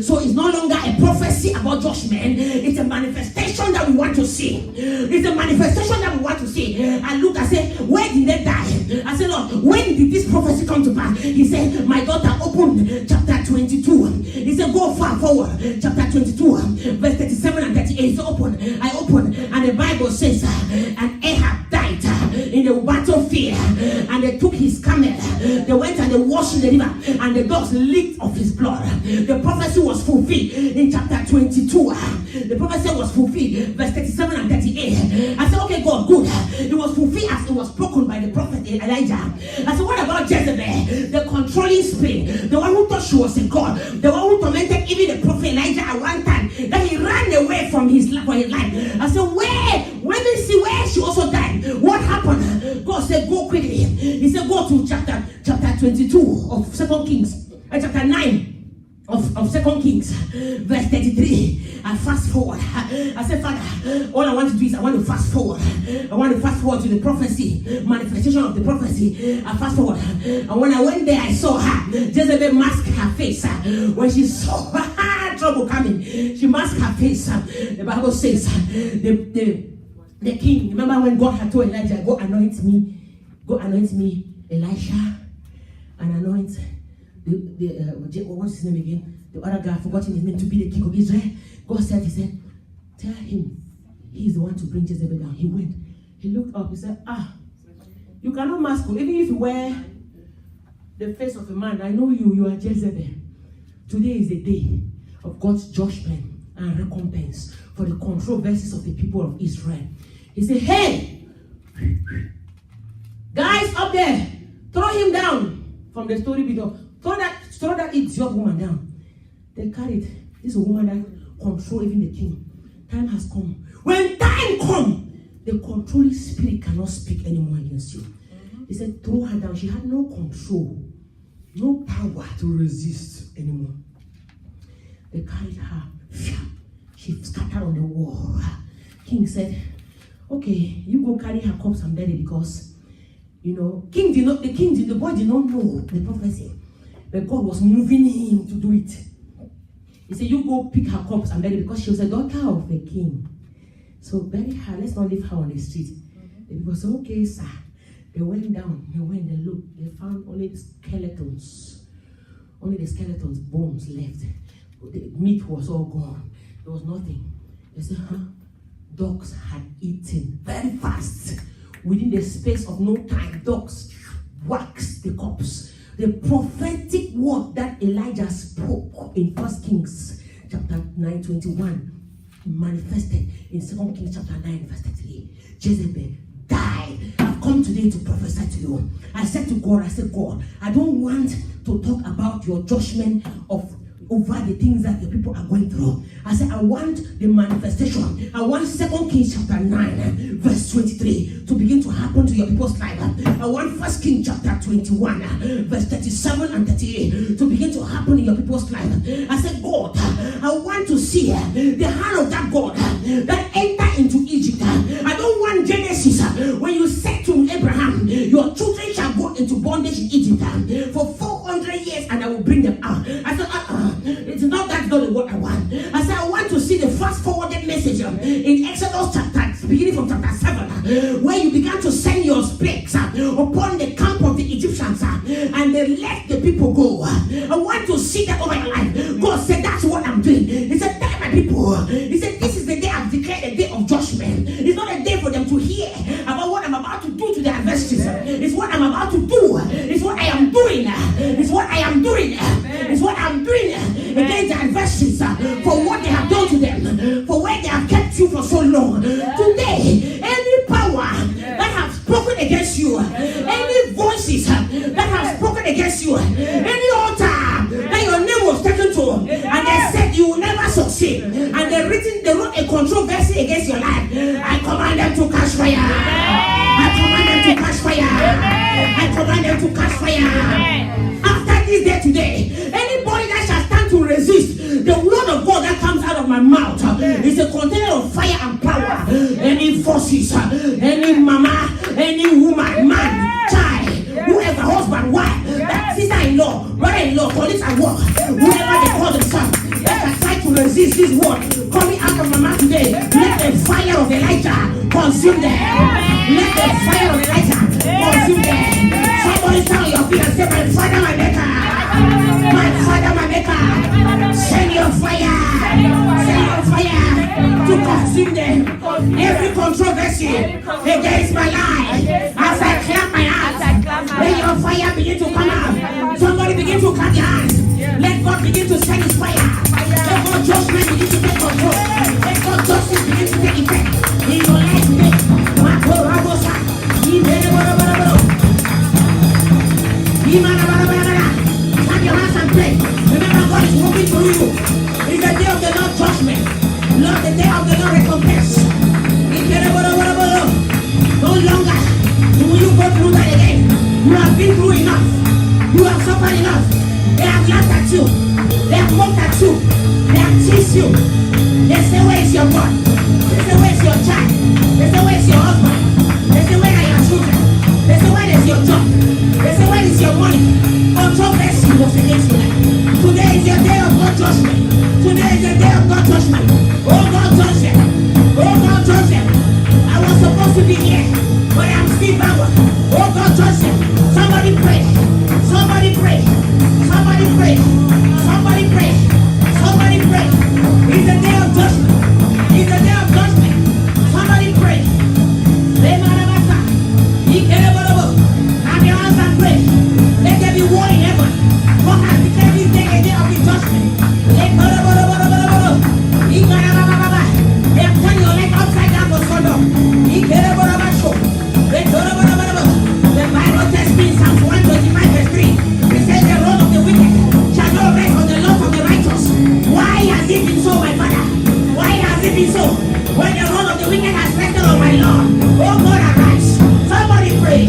So it's no longer a prophecy about judgment. It's a manifestation that we want to see. It's a manifestation that we want to see. I look, I said, where did they die? I said, Lord, when did this prophecy come to pass? He said, my daughter, open chapter 22. He said, go far forward. Chapter 22, verse 37 and 38. He said, open. I opened, and the Bible says, and Ahab died in the battlefield, and they took his camel. They went and they washed in the river, and the dogs licked of his blood. The prophecy was fulfilled in chapter 22. The prophecy was fulfilled, verse 37 and 38. I said, okay, God, good. It was fulfilled as it was spoken by the prophet Elijah. I said, what about Jezebel, the controlling spirit, the one who thought she was a god, the one who tormented even the prophet Elijah at one time, that he ran away from his life? I said, where did see where she also died? What happened? God said, go quickly. He said, go to chapter 22 of 2 Kings, chapter 9 of 2 Kings, verse 33. I fast forward. I said, Father, all I want to do is I want to fast forward. I want to fast forward to the prophecy, manifestation of the prophecy. I fast forward. And when I went there, I saw her. Jezebel masked her face. When she saw trouble coming, she masked her face. The Bible says, the king, remember when God had told Elijah, go anoint me, Elisha, and anoint what's his name again? The other guy, forgotten his name, to be the king of Israel. God said, he said, tell him he's the one to bring Jezebel down. He went. He looked up. He said, you cannot mask her. Even if you wear the face of a man, I know you are Jezebel. Today is the day of God's judgment and recompense for the controversies of the people of Israel. He said, hey, guys up there, throw him down from the story video. Throw that idiot woman down. They carried this woman that control even the king. Time has come. When time comes, the controlling spirit cannot speak anymore against you. He said, throw her down. She had no control, no power to resist anymore. They carried her. She scattered on the wall. King said, okay, you go carry her corpse and bury, because the boy did not know the prophecy, but God was moving him to do it. He said, you go pick her corpse and bury, because she was a daughter of a king. So bury her, let's not leave her on the street. The people said, okay, sir. They went down, they looked, they found only the skeletons, bones left. The meat was all gone. There was nothing. They said, dogs had eaten very fast. Within the space of no time, dogs waxed the corpse. The prophetic word that Elijah spoke in 1 Kings chapter 9:21 manifested in 2 Kings chapter 9 verse 33. Jezebel died. I've come today to prophesy to you. I said to God, God, I don't want to talk about your judgment over the things that the people are going through. I said, I want the manifestation. I want 2 Kings chapter 9, verse 23 to begin to happen to your people's life. I want 1 Kings chapter 21, verse 37 and 38 to begin to happen in your people's life. I said, God, I want to see the hand of that God that enter into Egypt. I don't want Genesis when you said to Abraham, your children shall go into bondage in Egypt for 400 years and I will bring them out. I said, it's not that's not what I want. I said, I want to see the fast forwarded message in Exodus chapter, beginning from chapter 7, where you began to send your plagues upon the camp of the Egyptians and they let the people go. I want to see that over your life. God said, that's what I'm doing. He said, tell my people. He said, this is the day I've declared a day of judgment. It's not a day for them to hear about what I'm about to do to their adversaries. It's what I'm about to do. It's what I am doing. It's what I am doing. It's what I'm doing against the adversaries for what they have done to them, for where they have kept you for so long. Today, any power that have spoken against you, any voices that have spoken against you, any altar that your name was taken to, and they said you will never succeed, and they wrote a controversy against your life, I command them to catch fire. I command them to catch fire. I command them to catch fire. After this day today, anybody that shall stand to resist the word of God that comes out of my mouth is a container of fire and power. Any forces, any mama, any woman, man, child, whoever, husband, wife, that sister-in-law, brother-in-law, colleagues at work, whoever they call themselves, that can try to resist this word coming out of my mouth today, let the fire of Elijah consume them. Let the fire of Elijah consume them. Somebody stand on your feet and say, my Father, my Maker. My Father, my Maker. Send your fire. Send your fire to consume them. Every controversy against my life, as I clap my hands, let your fire begin to come out. Somebody begin to clap your hands. Let God begin to send his fire. Let God judgment begin to take control. Let God justice begin to take effect in your life today. Clap your hands and pray. Remember, God is working through you. It's the day of the Lord judgment. Lord, the day of the Lord recompense. No longer will you go through that again. You have been through enough. You have suffered enough. They have laughed at you. They have mocked at you. They have teased you. They say, where is your God? They say, where is your child? They say, where is your husband? They say, where are your children? They say, where is your job? They say, where is your money? Controversy was against you. Today is your day of God judgment. Today is the day of God judgment. Oh God, judge them. Oh God, judge them. I was supposed to be here, but I'm still backward. Oh God, judge them. Somebody pray. Somebody pray. Somebody pray. Somebody pray. Somebody pray. It's the day of judgment. It's the day of judgment. Somebody pray. Have your hands and pray. Let there be war in heaven. God has declared this day a day of the judgment. They have turned your life upside down for Sodom. The Bible tells me in Psalms 125 verse 3. It says the road of the wicked shall not rest on the lot of the righteous. Why has it been so, my father? Why has it been so? When the road of the wicked has rested on my Lord. Oh God, arise. Somebody pray.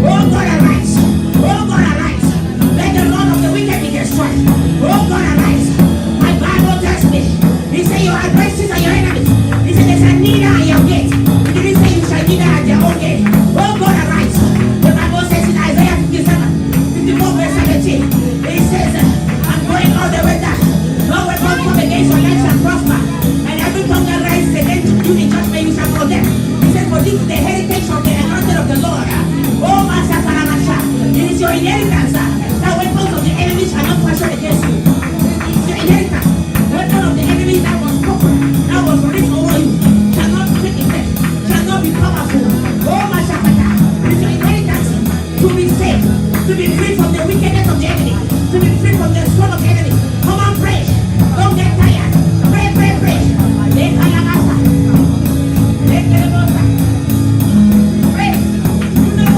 Oh God, arise. Oh God, arise. Let the Lord of the wicked be destroyed. Oh God, arise. My Bible tells me. He said your adversaries are your enemies. He said they shall neither at your gate. He didn't say you shall neither at their own gate. Oh God, arise. The Bible says in Isaiah 57, 54 verse 17. It says, I'm going all the way down. No weapon come against your life shall prosper. And every tongue that rises against you in judgment you shall condemn. He said, for this is the heritage of the anointed of the Lord. Oh Master Karamasha, it is your inheritance. The weapons of the enemy shall not fashion against you. It's your inheritance. The weapon of the enemy that was spoken, that was written over you, shall not take effect, shall not be powerful. Oh Master Kata, it's your inheritance to be saved, to be free from the wickedness of the enemy, to be free from the sword of the enemy. Come on, pray. Don't get tired. Pray, pray, pray. Let Kalamasa. Let Kalamosa. Pray. Do not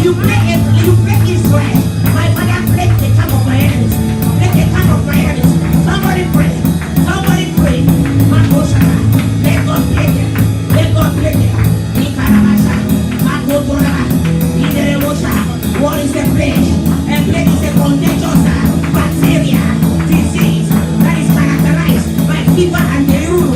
You break Israel. My father break the camp of my enemies. Break the camp of my enemies. Somebody pray. Somebody pray. Makoshaka. Let God break them. Let God break them. Ikarabasha. Makotoraba. Ideremosha. What is a plague? A plague is a contagious bacteria, disease that is characterized by fever and delirium.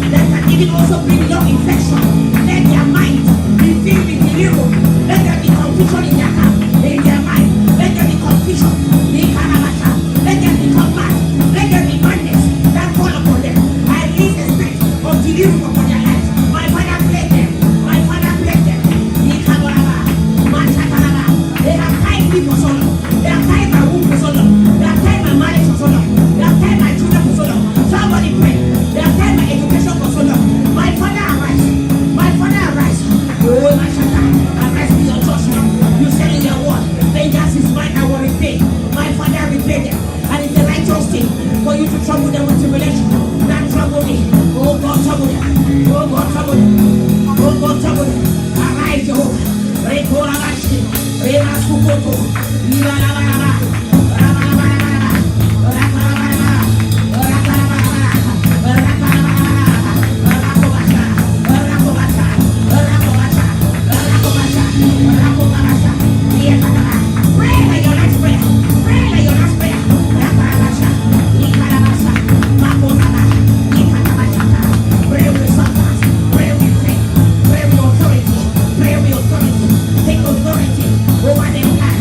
That can even also bring lung infection. Let their mind be filled with delirium. Let there be confusion in their camp, in their mind. Let there be confusion. Let them become mad. Let there be madness that fall upon them. I release the spirit of delirium upon their lives. My father played them. My father played them. They have tied me for so long. They have tied my womb for so long. They have tied my marriage for so long. They have tied my children for so long. Somebody pray. They have tied my education for so long. My father arise. My father arise. Oh, my Shaka. Arise with your judgment. You said in your word, vengeance is mine, I will repay. My father repay them. And it's the righteous thing for you to trouble them with tribulation. Not trouble me. Oh, God, trouble them. Oh, God, trouble them. Oh, God, trouble them. Arise, Jehovah. Rekorabashi. Remasukoto. Ibalabalaba. Rabalabalaba. Rakalabalaba. Rakalabalaba. Rakalabalaba. Rakobasha. Rakobasha. Rakobasha. Rakobasha. Rakobasha. Yekataba. Pray like your last prayer. Pray like your last prayer. Rakalabasha. Ikalabasha. Makotaba. Ikatabashaka. Pray with substance. Pray with faith. Pray with authority. Pray with authority. Take authority over their plan.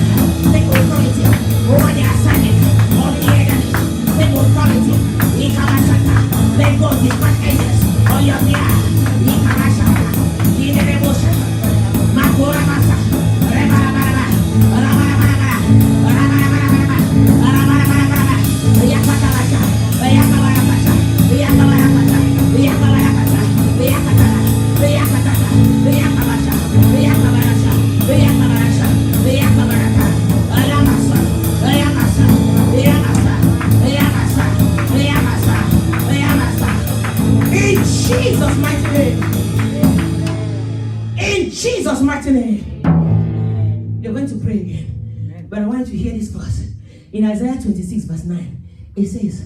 Take authority over their assignment. All the enemies. Take authority. Ikalashaka. Let God dispatch angels on your behalf. Ikalashaka. Inerebosha. Makorabasa. Rebarabaraba. Rabarabaraba. Rabarabaraba. Rabarabaraba. Yakatabasha. Yakabarabasha. Yakabarabasha. Yakabarabasha. Yakataba. Yakataba. Yakabasha. Yakabarasha. Yakabarasha. Yakabaraka. Alamasa. Ayamasa. Ayamasa. Ayamasa. Ayamasa. Ayamasa. In Jesus' mighty name. In Jesus' mighty name. You're going to pray again. But I want you to hear this verse. In Isaiah 26, verse 9, it says,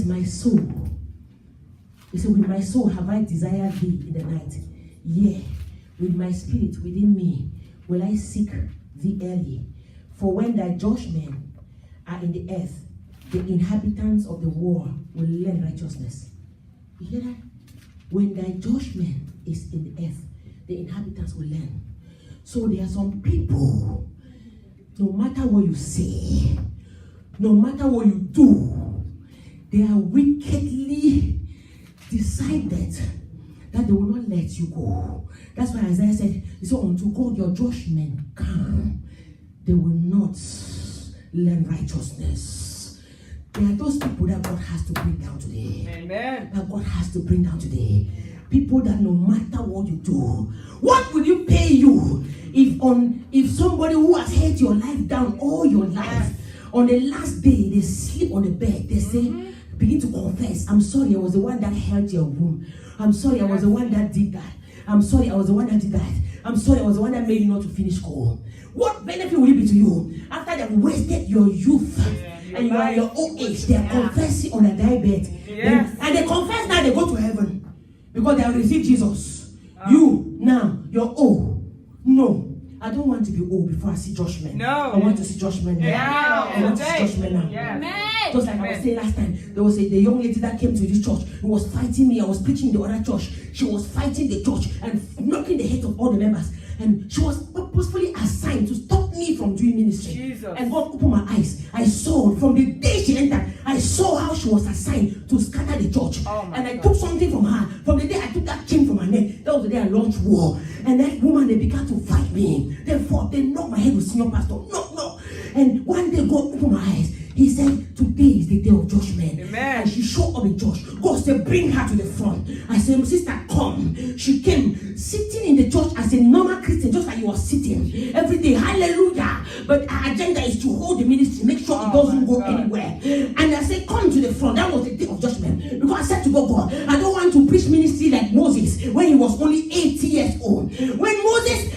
my soul. It says, with my soul have I desired thee in the night. Yea, with my spirit within me will I seek thee early. For when thy judgments are in the earth, the inhabitants of the world will learn righteousness. You hear that? When thy judgment is in the earth, the inhabitants will learn. So there are some people, no matter what you say, no matter what you do, they are wickedly decided that they will not let you go. That's why Isaiah said, so unto God your judgment come, they will not learn righteousness. There are those people that God has to bring down today. Amen. That God has to bring down today. People that no matter what you do, what will you pay you if somebody who has held your life down all your life, on the last day they sleep on the bed, they say, begin to confess, I'm sorry, I was the one that held your womb. I'm sorry, I was the one that did that. I'm sorry, I was the one that did that. I'm sorry, I was the one that made you not to finish school. What benefit will it be to you after they've wasted your youth and you are your old age? They are confessing on a diabet. Yes. And they confess now, they go to heaven because they have received Jesus. You now, you're old. No, I don't want to be old before I see judgment. No. I want to see judgment now. Yeah. I want to see judgment now. Yeah. Just like I was saying last time, there was the young lady that came to this church who was fighting me. I was preaching in the other church. She was fighting the church and knocking the head of all the members. And she was purposefully assigned to stop me from doing ministry. Jesus. And God opened my eyes. I saw from the day she entered, I saw how she was assigned to scatter the church. And I took something from her. From the day I took that chain from her neck, that was the day I launched war. And that woman, they began to fight me. They fought. They knocked my head with senior pastor. No. And one day God opened my eyes. He said, today is the day of judgment. Amen. And she showed up in church. God said, bring her to the front. I said, sister, come. She came, sitting in the church as a normal Christian, just like you were sitting every day. Hallelujah. But her agenda is to hold the ministry, make sure it doesn't go anywhere. And I said, come to the front. That was the day of judgment. Because I said to God, I don't want to preach ministry like Moses when he was only 80 years old. When Moses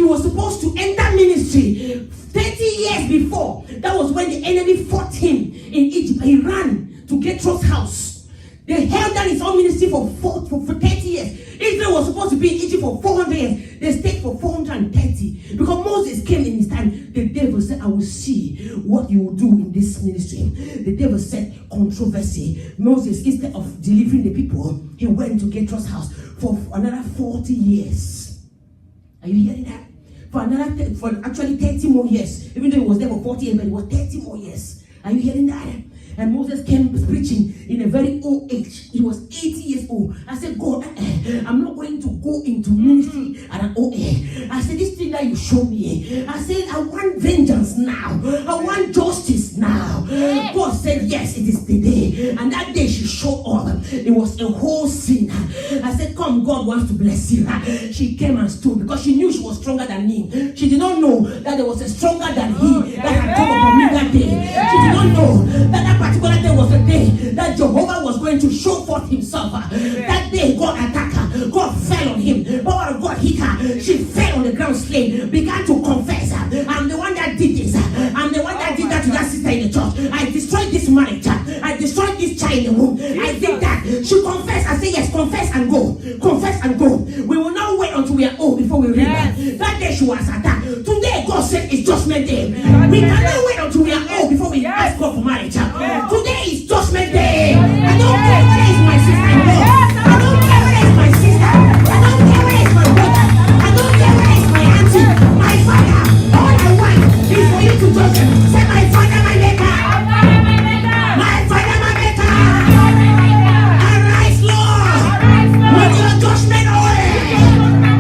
was supposed to enter ministry 30 years before. That was when the enemy fought him in Egypt. He ran to Jethro's house. They held down his own ministry for 30 years. Israel was supposed to be in Egypt for 400 years. They stayed for 430. Because Moses came in his time. The devil said, I will see what you will do in this ministry. The devil said controversy. Moses, instead of delivering the people, he went to Jethro's house for another 40 years. Are you hearing that? For actually 30 more years. Even though he was there for 40 years, but it was 30 more years. Are you hearing that? And Moses came preaching in a very old age. He was 80 years old. I said, God, I'm not going to go into ministry at an old age. I said, this thing that you show me, I said, I want vengeance now. I want justice now. God said, yes, it is the day. And that day she showed up. It was a whole scene. I said, come, God wants to bless you. She came and stood because she knew she was stronger than me. She did not know that there was a stronger than he that had come upon me that day. She did not know that particular day was the day that Jehovah was going to show forth himself. That day God attacked her. God fell on him. Power of God hit her. She fell on the ground slain. Began to confess. I'm the one that did this. I'm the one that did that to that sister in the church. I destroyed this marriage. I destroyed this child in the womb. I did that. She confessed. I said yes, confess and go. Confess and go. We will not wait until we are old before we read that. That day she was attacked. Today God said it's judgment day. We cannot wait until we are old before we ask God for marriage. Today is judgment day. I don't care whether it's my sister-in-law. I don't care whether it's my sister. I don't care whether it's my brother. I don't care whether it's my auntie. My father. All I want is for you to judge them. Say, my father, my maker. My father, my maker. Arise, Lord. With your judgment oil.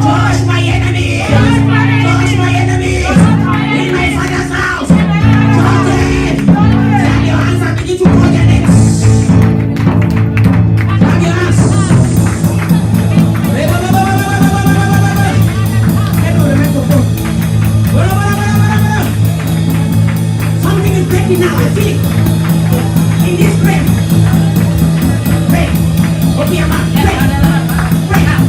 Judge my enemy. Judge my enemy. In my father's house. Judge them. Clap your hands and begin to call their names. Clap your hands. Something is breaking now. I feel it. In this breath. Break. Open your mouth. Break. Break out.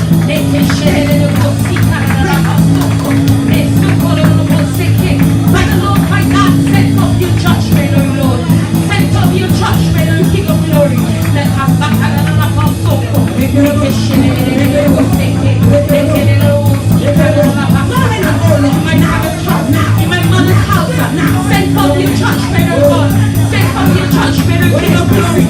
My Lord, my God, send up your judgment, O Lord. Send up your judgment, O King of glory. Let us back out of the apostle. In my mother's house, send up your judgment, O God. Send up your judgment, O King of glory.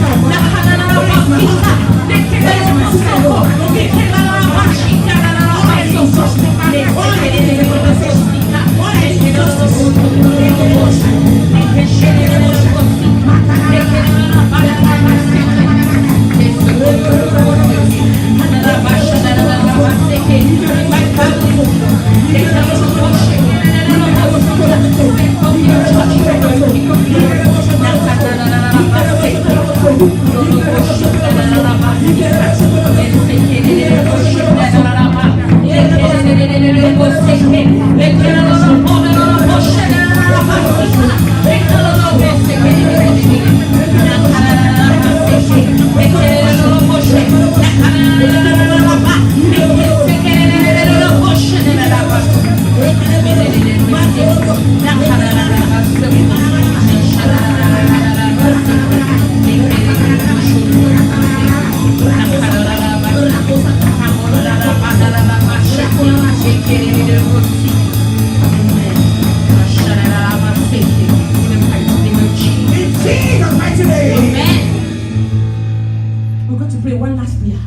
We're going to pray one last prayer.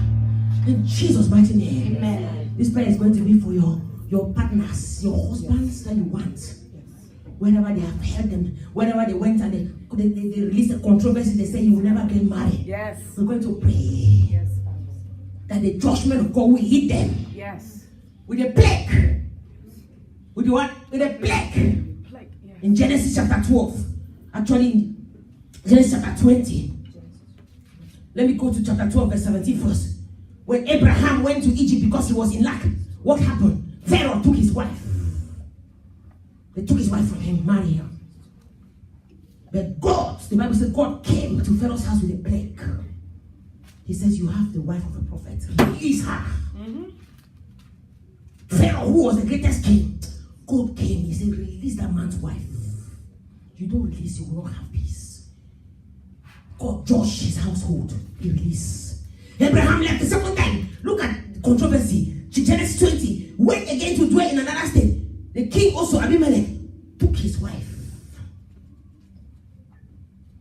In Jesus' mighty name. Amen. This prayer is going to be for your partners, your husbands that you want. Whenever they have held them, whenever they went and they released a controversy, they say you will never get married. Yes. We're going to pray Yes, Father. that the judgment of God will hit them Yes. with a plague. With the what? With a plague. Plague. Yes. In Genesis chapter 12. Actually, in Genesis chapter 20. Let me go to chapter 12, verse 17 first. When Abraham went to Egypt because he was in lack, what happened? Pharaoh took his wife. They took his wife from him, married her. But God, the Bible says, God came to Pharaoh's house with a plague. He says, you have the wife of a prophet. Release her. Pharaoh, who was the greatest king, God came, he said, release that man's wife. You don't release, you will not have peace. God judged his household. He released. Abraham left the second time. Look at the controversy. Genesis 20. Went again to dwell in another state. The king also, Abimelech, took his wife.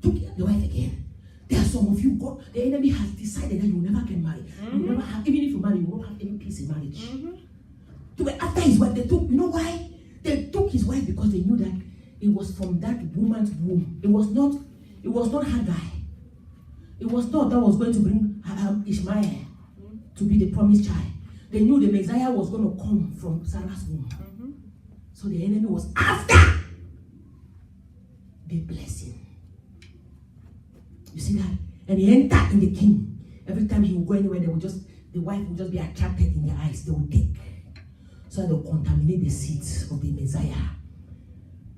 Took the wife again. There are some of you, God, the enemy has decided that you will never get married. You will never have, even if you marry, you won't have any peace in marriage. After his wife, they took, you know why? They took his wife because they knew that it was from that woman's womb. It was not Haggai. It was not that was going to bring Ishmael to be the promised child. They knew the Messiah was going to come from Sarah's womb. So the enemy was after the blessing. You see that? And he entered in the king. Every time he would go anywhere, the wife would just be attracted in their eyes. They would take. So they'll contaminate the seeds of the Messiah.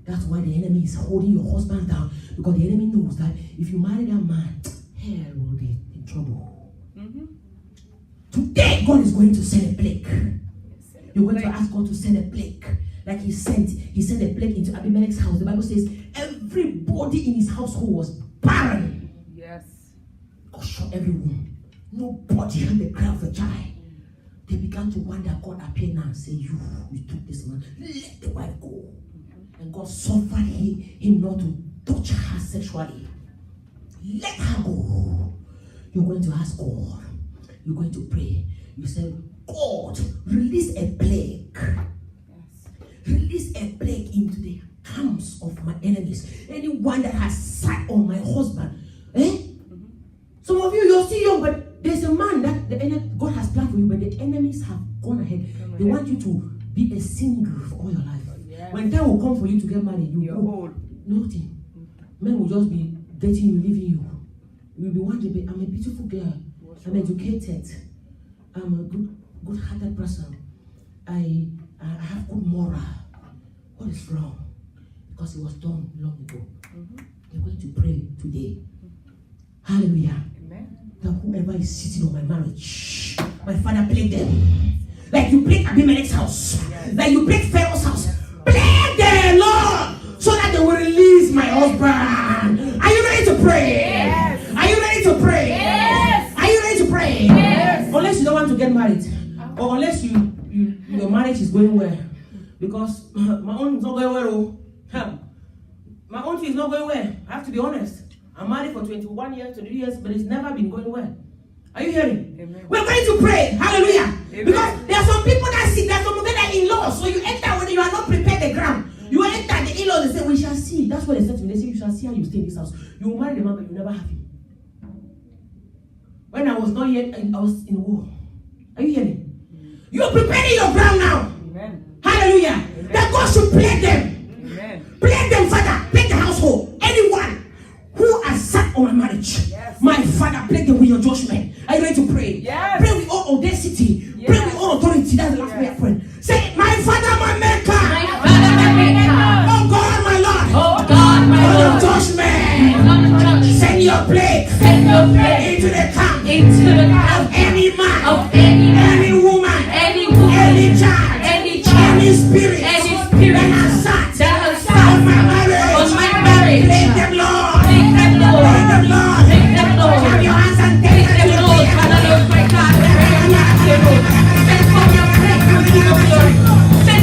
That's why the enemy is holding your husband down. Because the enemy knows that if you marry that man, hell will be in trouble. Today, God is going to send a plague. You're going to ask God to send a plague. Like he sent a plague into Abimelech's house. The Bible says everybody in his household was barren. Yes. God shut every womb. Nobody had the cry of a child. They began to wonder. God appeared now and said, you took this man. Let the wife go. And God suffered him not to touch her sexually. Let her go. You're going to ask God. You're going to pray. You say, God, release a plague. Release a plague into the camps of my enemies. Anyone that has sat on my husband. Some of you, you're still young, but there's a man that God has planned for you, but the enemies have gone ahead. They want you to be a single for all your life. When time will come for you to get married, you're old. Nothing. Men will just be dating you, leaving you. You'll be wondering, I'm a beautiful girl. I'm educated. I'm a good-hearted person. I have good moral. What is wrong? Because it was done long ago. You're going to pray today. Hallelujah. Amen. That whoever is sitting on my marriage, my father plagued them. Like you plagued Abimelech's house. Yes. Like you plagued Pharaoh's house. Yes. Plague them, Lord, so that they will release my husband. Are you ready to pray? Yes. Are you ready to pray? Yes. Are you ready to pray? Yes. Unless you don't want to get married. Or unless your marriage is going well. Because my own is not going well. My own is not going well. I have to be honest. I'm married for 21 years, 23 years, but it's never been going well. Are you hearing? Amen. We're going to pray. Hallelujah. Amen. Because there are some people that sit, there are some of them that are in-laws. So you enter when you are not prepared the ground. You enter the in-laws, they say, we shall see. That's what they said to me. They say, you shall see how you stay in this house. You will marry the man, but you never have him. When I was not yet, I was in war. Are you hearing? You are preparing your ground now. Amen. Hallelujah. Amen. That God should plague them. Amen. Plague them, Father. Plague the household. Anyone who has sat on my marriage, yes. My Father, plague them with your judgment. Are you ready to pray? Yes. Pray with all audacity. Yes. Pray with all authority. That's the last prayer, friend. Say, my Father, my Maker. My Father, my Maker. Oh God, my Lord. Oh God, my Lord. Judgment. Send your plague. Send your plague into the camp. Into the camp of any man. Of any woman. Any child. Any spirit. That has sat on my marriage. On my marriage. Plague them, Lord. Plague them, Lord. Plague them, Lord. Plague them, Lord. Have your hands and take them, Lord. Father, Lord, my God. Send for your plague, your King of glory. Send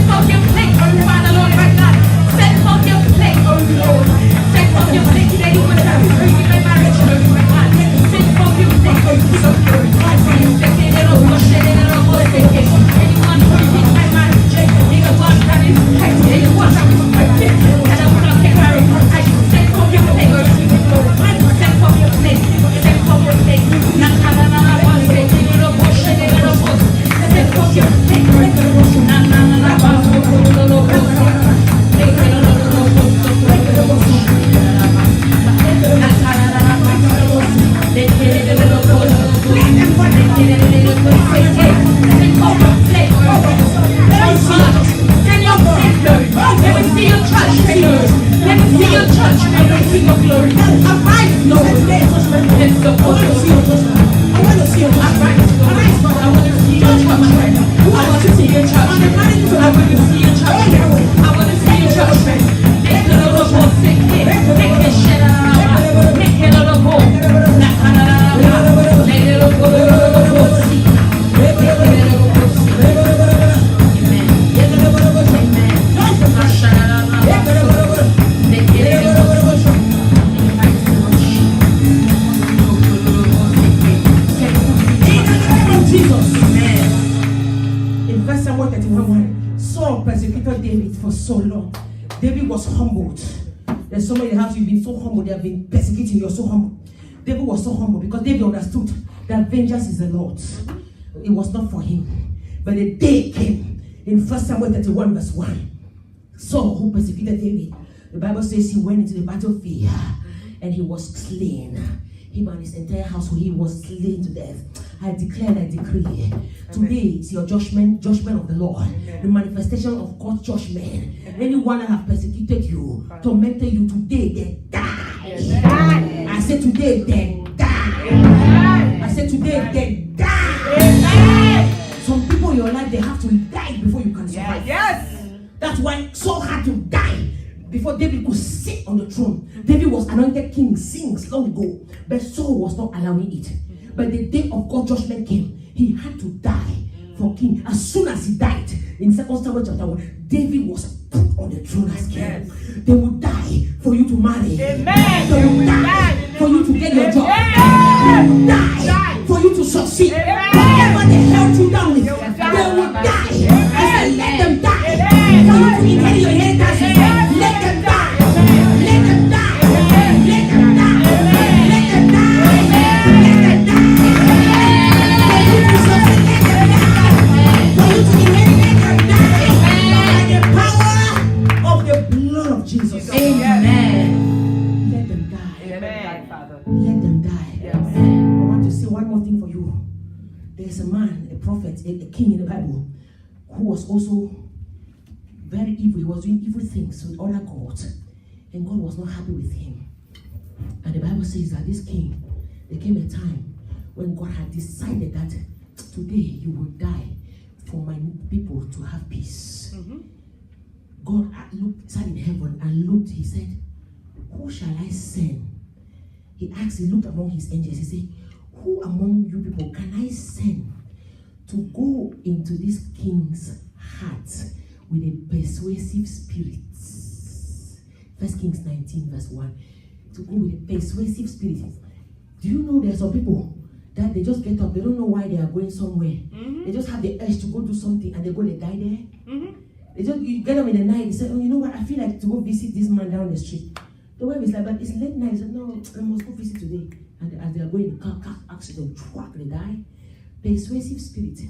Saul persecuted David for so long. David was humbled. There's somebody in the house, you've been so humble, they have been persecuting you, you're so humble. David was so humble because David understood that vengeance is the Lord's. It was not for him. But the day came in 1 Samuel 31 verse 1. Saul, who persecuted David, the Bible says he went into the battlefield and he was slain. Him and his entire household, he was slain to death. I declare and I decree. Today is your judgment of the Lord. Amen. The manifestation of God's judgment. Amen. Anyone that have persecuted you, tormented you today, they die. Amen. I said today, they die. Amen. I said today, they die. Amen. Some people in your life, they have to die before you can survive. Yes. That's why Saul had to die before David could sit on the throne. David was anointed king since long ago, but Saul was not allowing it. But the day of God's judgment came, he had to die for king. As soon as he died, in 2 Samuel chapter 1, David was put on the throne as king. Yes. They would die for you to marry. Amen. They would die for you to get your job. They would die for you to succeed. Whatever they held you down with, they would die. I said, let them die for you to inherit your inheritance. Let them die. Let them die. Let them die. Let them die. Let them die. For you to succeed, let them die. For you to inherit, let them die. By the power of the blood of Jesus. Amen. Let them die. Amen, Father. Let them die. Yes. I want to say one more thing for you. There's a man, a prophet, a king in the Bible, who was also very evil. He was doing evil things with other gods, and God was not happy with him. And the Bible says that this king, there came a time when God had decided that today you will die for my people to have peace. Mm-hmm. God sat in heaven and looked. He said, who shall I send? He asked, he looked among his angels. He said, who among you people can I send to go into this king's heart with a persuasive spirit? 1 Kings 19 verse 1. To go with a persuasive spirit. Do you know there are some people that they just get up, they don't know why they are going somewhere. Mm-hmm. They just have the urge to go do something and they go, they die there. Mm-hmm. You get up in the night, you say, oh, you know what, I feel like to go visit this man down the street. The wife is like, but it's late night. He said, no, I must go visit today. And as they are going, the car accident, they die. Persuasive spirit.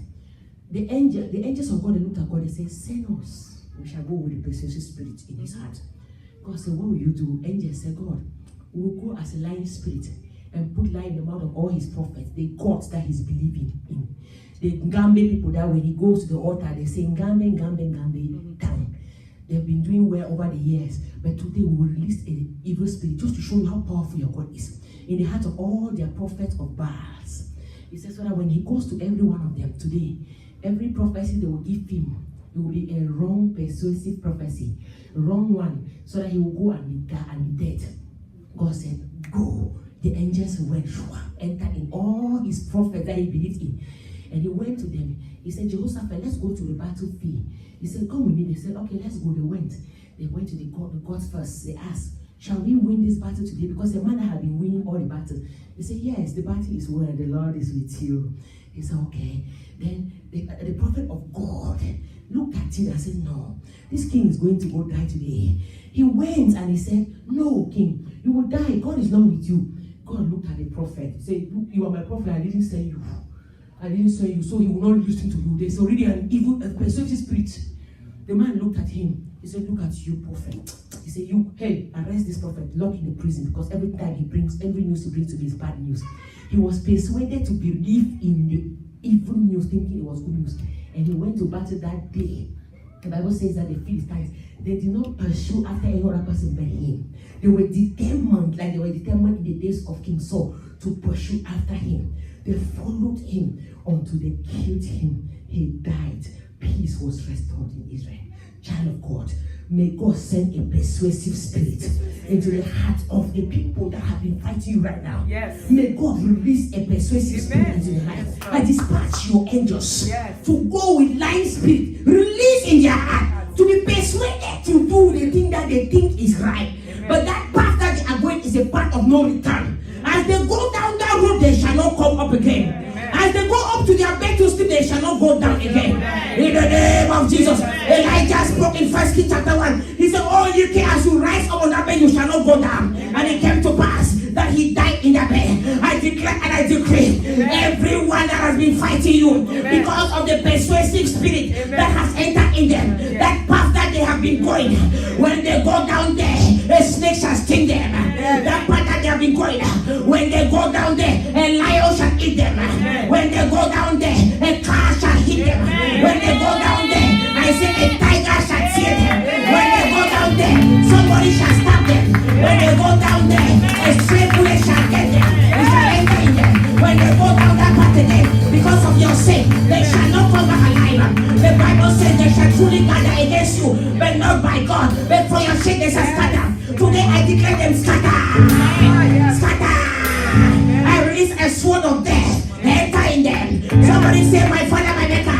The angels of God, they looked at God and said, send us. We shall go with the persuasive spirit in his heart. God said, what will you do? Angels said, God, we will go as a lying spirit and put lie in the mouth of all his prophets, the gods that he's believing in. The Ngambe people that when he goes to the altar, they say, Ngambe, Ngambe, Ngambe, down. They've been doing well over the years, but today we will release an evil spirit just to show you how powerful your God is. In the heart of all their prophets of Baals. He says so that when he goes to every one of them today, every prophecy they will give him, it will be a wrong, persuasive prophecy, a wrong one, so that he will go and be dead. God said, go. The angels went, entered in all his prophets that he believed in. And he went to them. He said, Jehoshaphat, let's go to the battlefield. He said, come with me. They said, okay, let's go. They went. They went to the gods first. They asked, shall we win this battle today? Because the man had been winning all the battles. He said, yes, the battle is won. The Lord is with you. He said, okay. Then the prophet of God looked at it and said, no, this king is going to go die today. He went and he said, no, king, you will die. God is not with you. God looked at the prophet. He said, you are my prophet. I didn't send you. I didn't send you, so he will not listen to you. There's already an evil, persuasive spirit. The man looked at him. He said, look at you, prophet. He said, hey, arrest this prophet, lock in the prison, because every time every news he brings to me is bad news. He was persuaded to believe in the evil news, thinking it was good news. And he went to battle that day. The Bible says that the Philistines, they did not pursue after any other person but him. They were determined, like they were determined in the days of King Saul, to pursue after him. They followed him until they killed him. He died. Peace was restored in Israel. Child of God, may God send a persuasive spirit into the heart of the people that have been fighting you right now. Yes. May God release a persuasive spirit into their life. Yes, I dispatch your angels yes. to go with lying spirit, release in their heart, to be persuaded to do the thing that they think is right. Amen. But that path that they are going is a path of no return. As they go down that road, they shall not come up again. Amen. As they go up to their bed to sleep, they shall not go down again. Amen. In the name of Jesus. 1. He said, oh, you can, as you rise up on that bed, you shall not go down. And it came to pass that he died in that bed. I declare and I decree, everyone that has been fighting you because of the persuasive spirit that has entered in them, that path that they have been going, when they go down there, a snake shall sting them. That path that they have been going, when they go down there, a lion shall eat them. When they go down there, a car shall hit them. When they go down there, I say a tiger shall tear them. When they go down there, somebody shall stab them. When they go down there, a stray bullet shall get them. It shall enter in them. When they go down that path again, because of your sin, they shall not come back alive. The Bible says they shall truly gather against you, but not by God. But for your sake they shall scatter. Today I declare them scatter. Scatter. I release a sword of death. Enter in them. Somebody say, my Father, my Maker.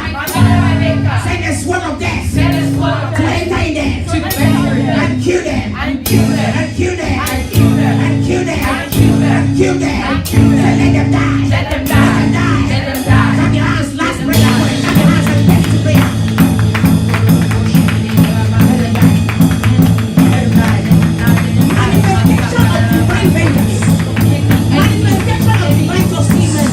Send a sword of death to enter in them. And kill them. And kill them. And kill them. And kill them. And kill them. And kill them. And kill them. Let them die. Let them die. Let them die. Clap your hands. Last prayer. Clap your hands and take to prayer. Manifestation of divine vengeance. Manifestation of divine justice.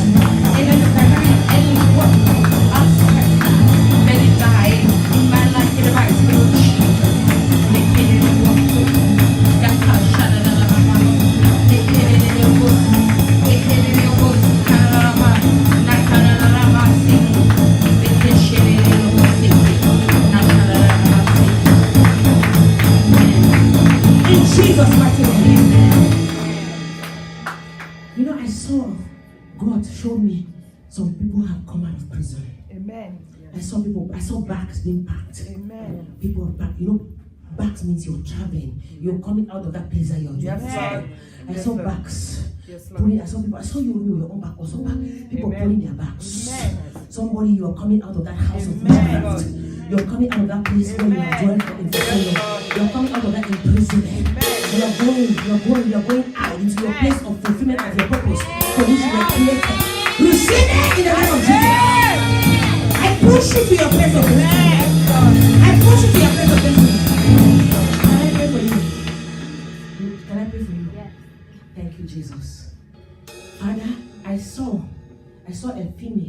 In Jesus' mighty name. You know, I saw God show me some people have come out of prison. Amen. I saw bags being packed. Amen. People are packed. You know, bags means you're traveling. You're coming out of that place that you're doing. Yes, Lord. I saw bags. Yes, Lord. Pulling, I saw you with your own bag also. People Amen. pulling their bags. Amen. Somebody, you are coming out of that house of Amen. witchcraft. You're coming out of that place where you are joined for infiltration. You're coming out of that imprisonment. You're going out into your place of fulfillment of your purpose for which you were created. Receive it in the name of Jesus. I push you to your place of fulfillment. I push you to your place of fulfillment. Can I pray for you? Can I pray for you? Yes. Thank you, Jesus. Father, I saw a female.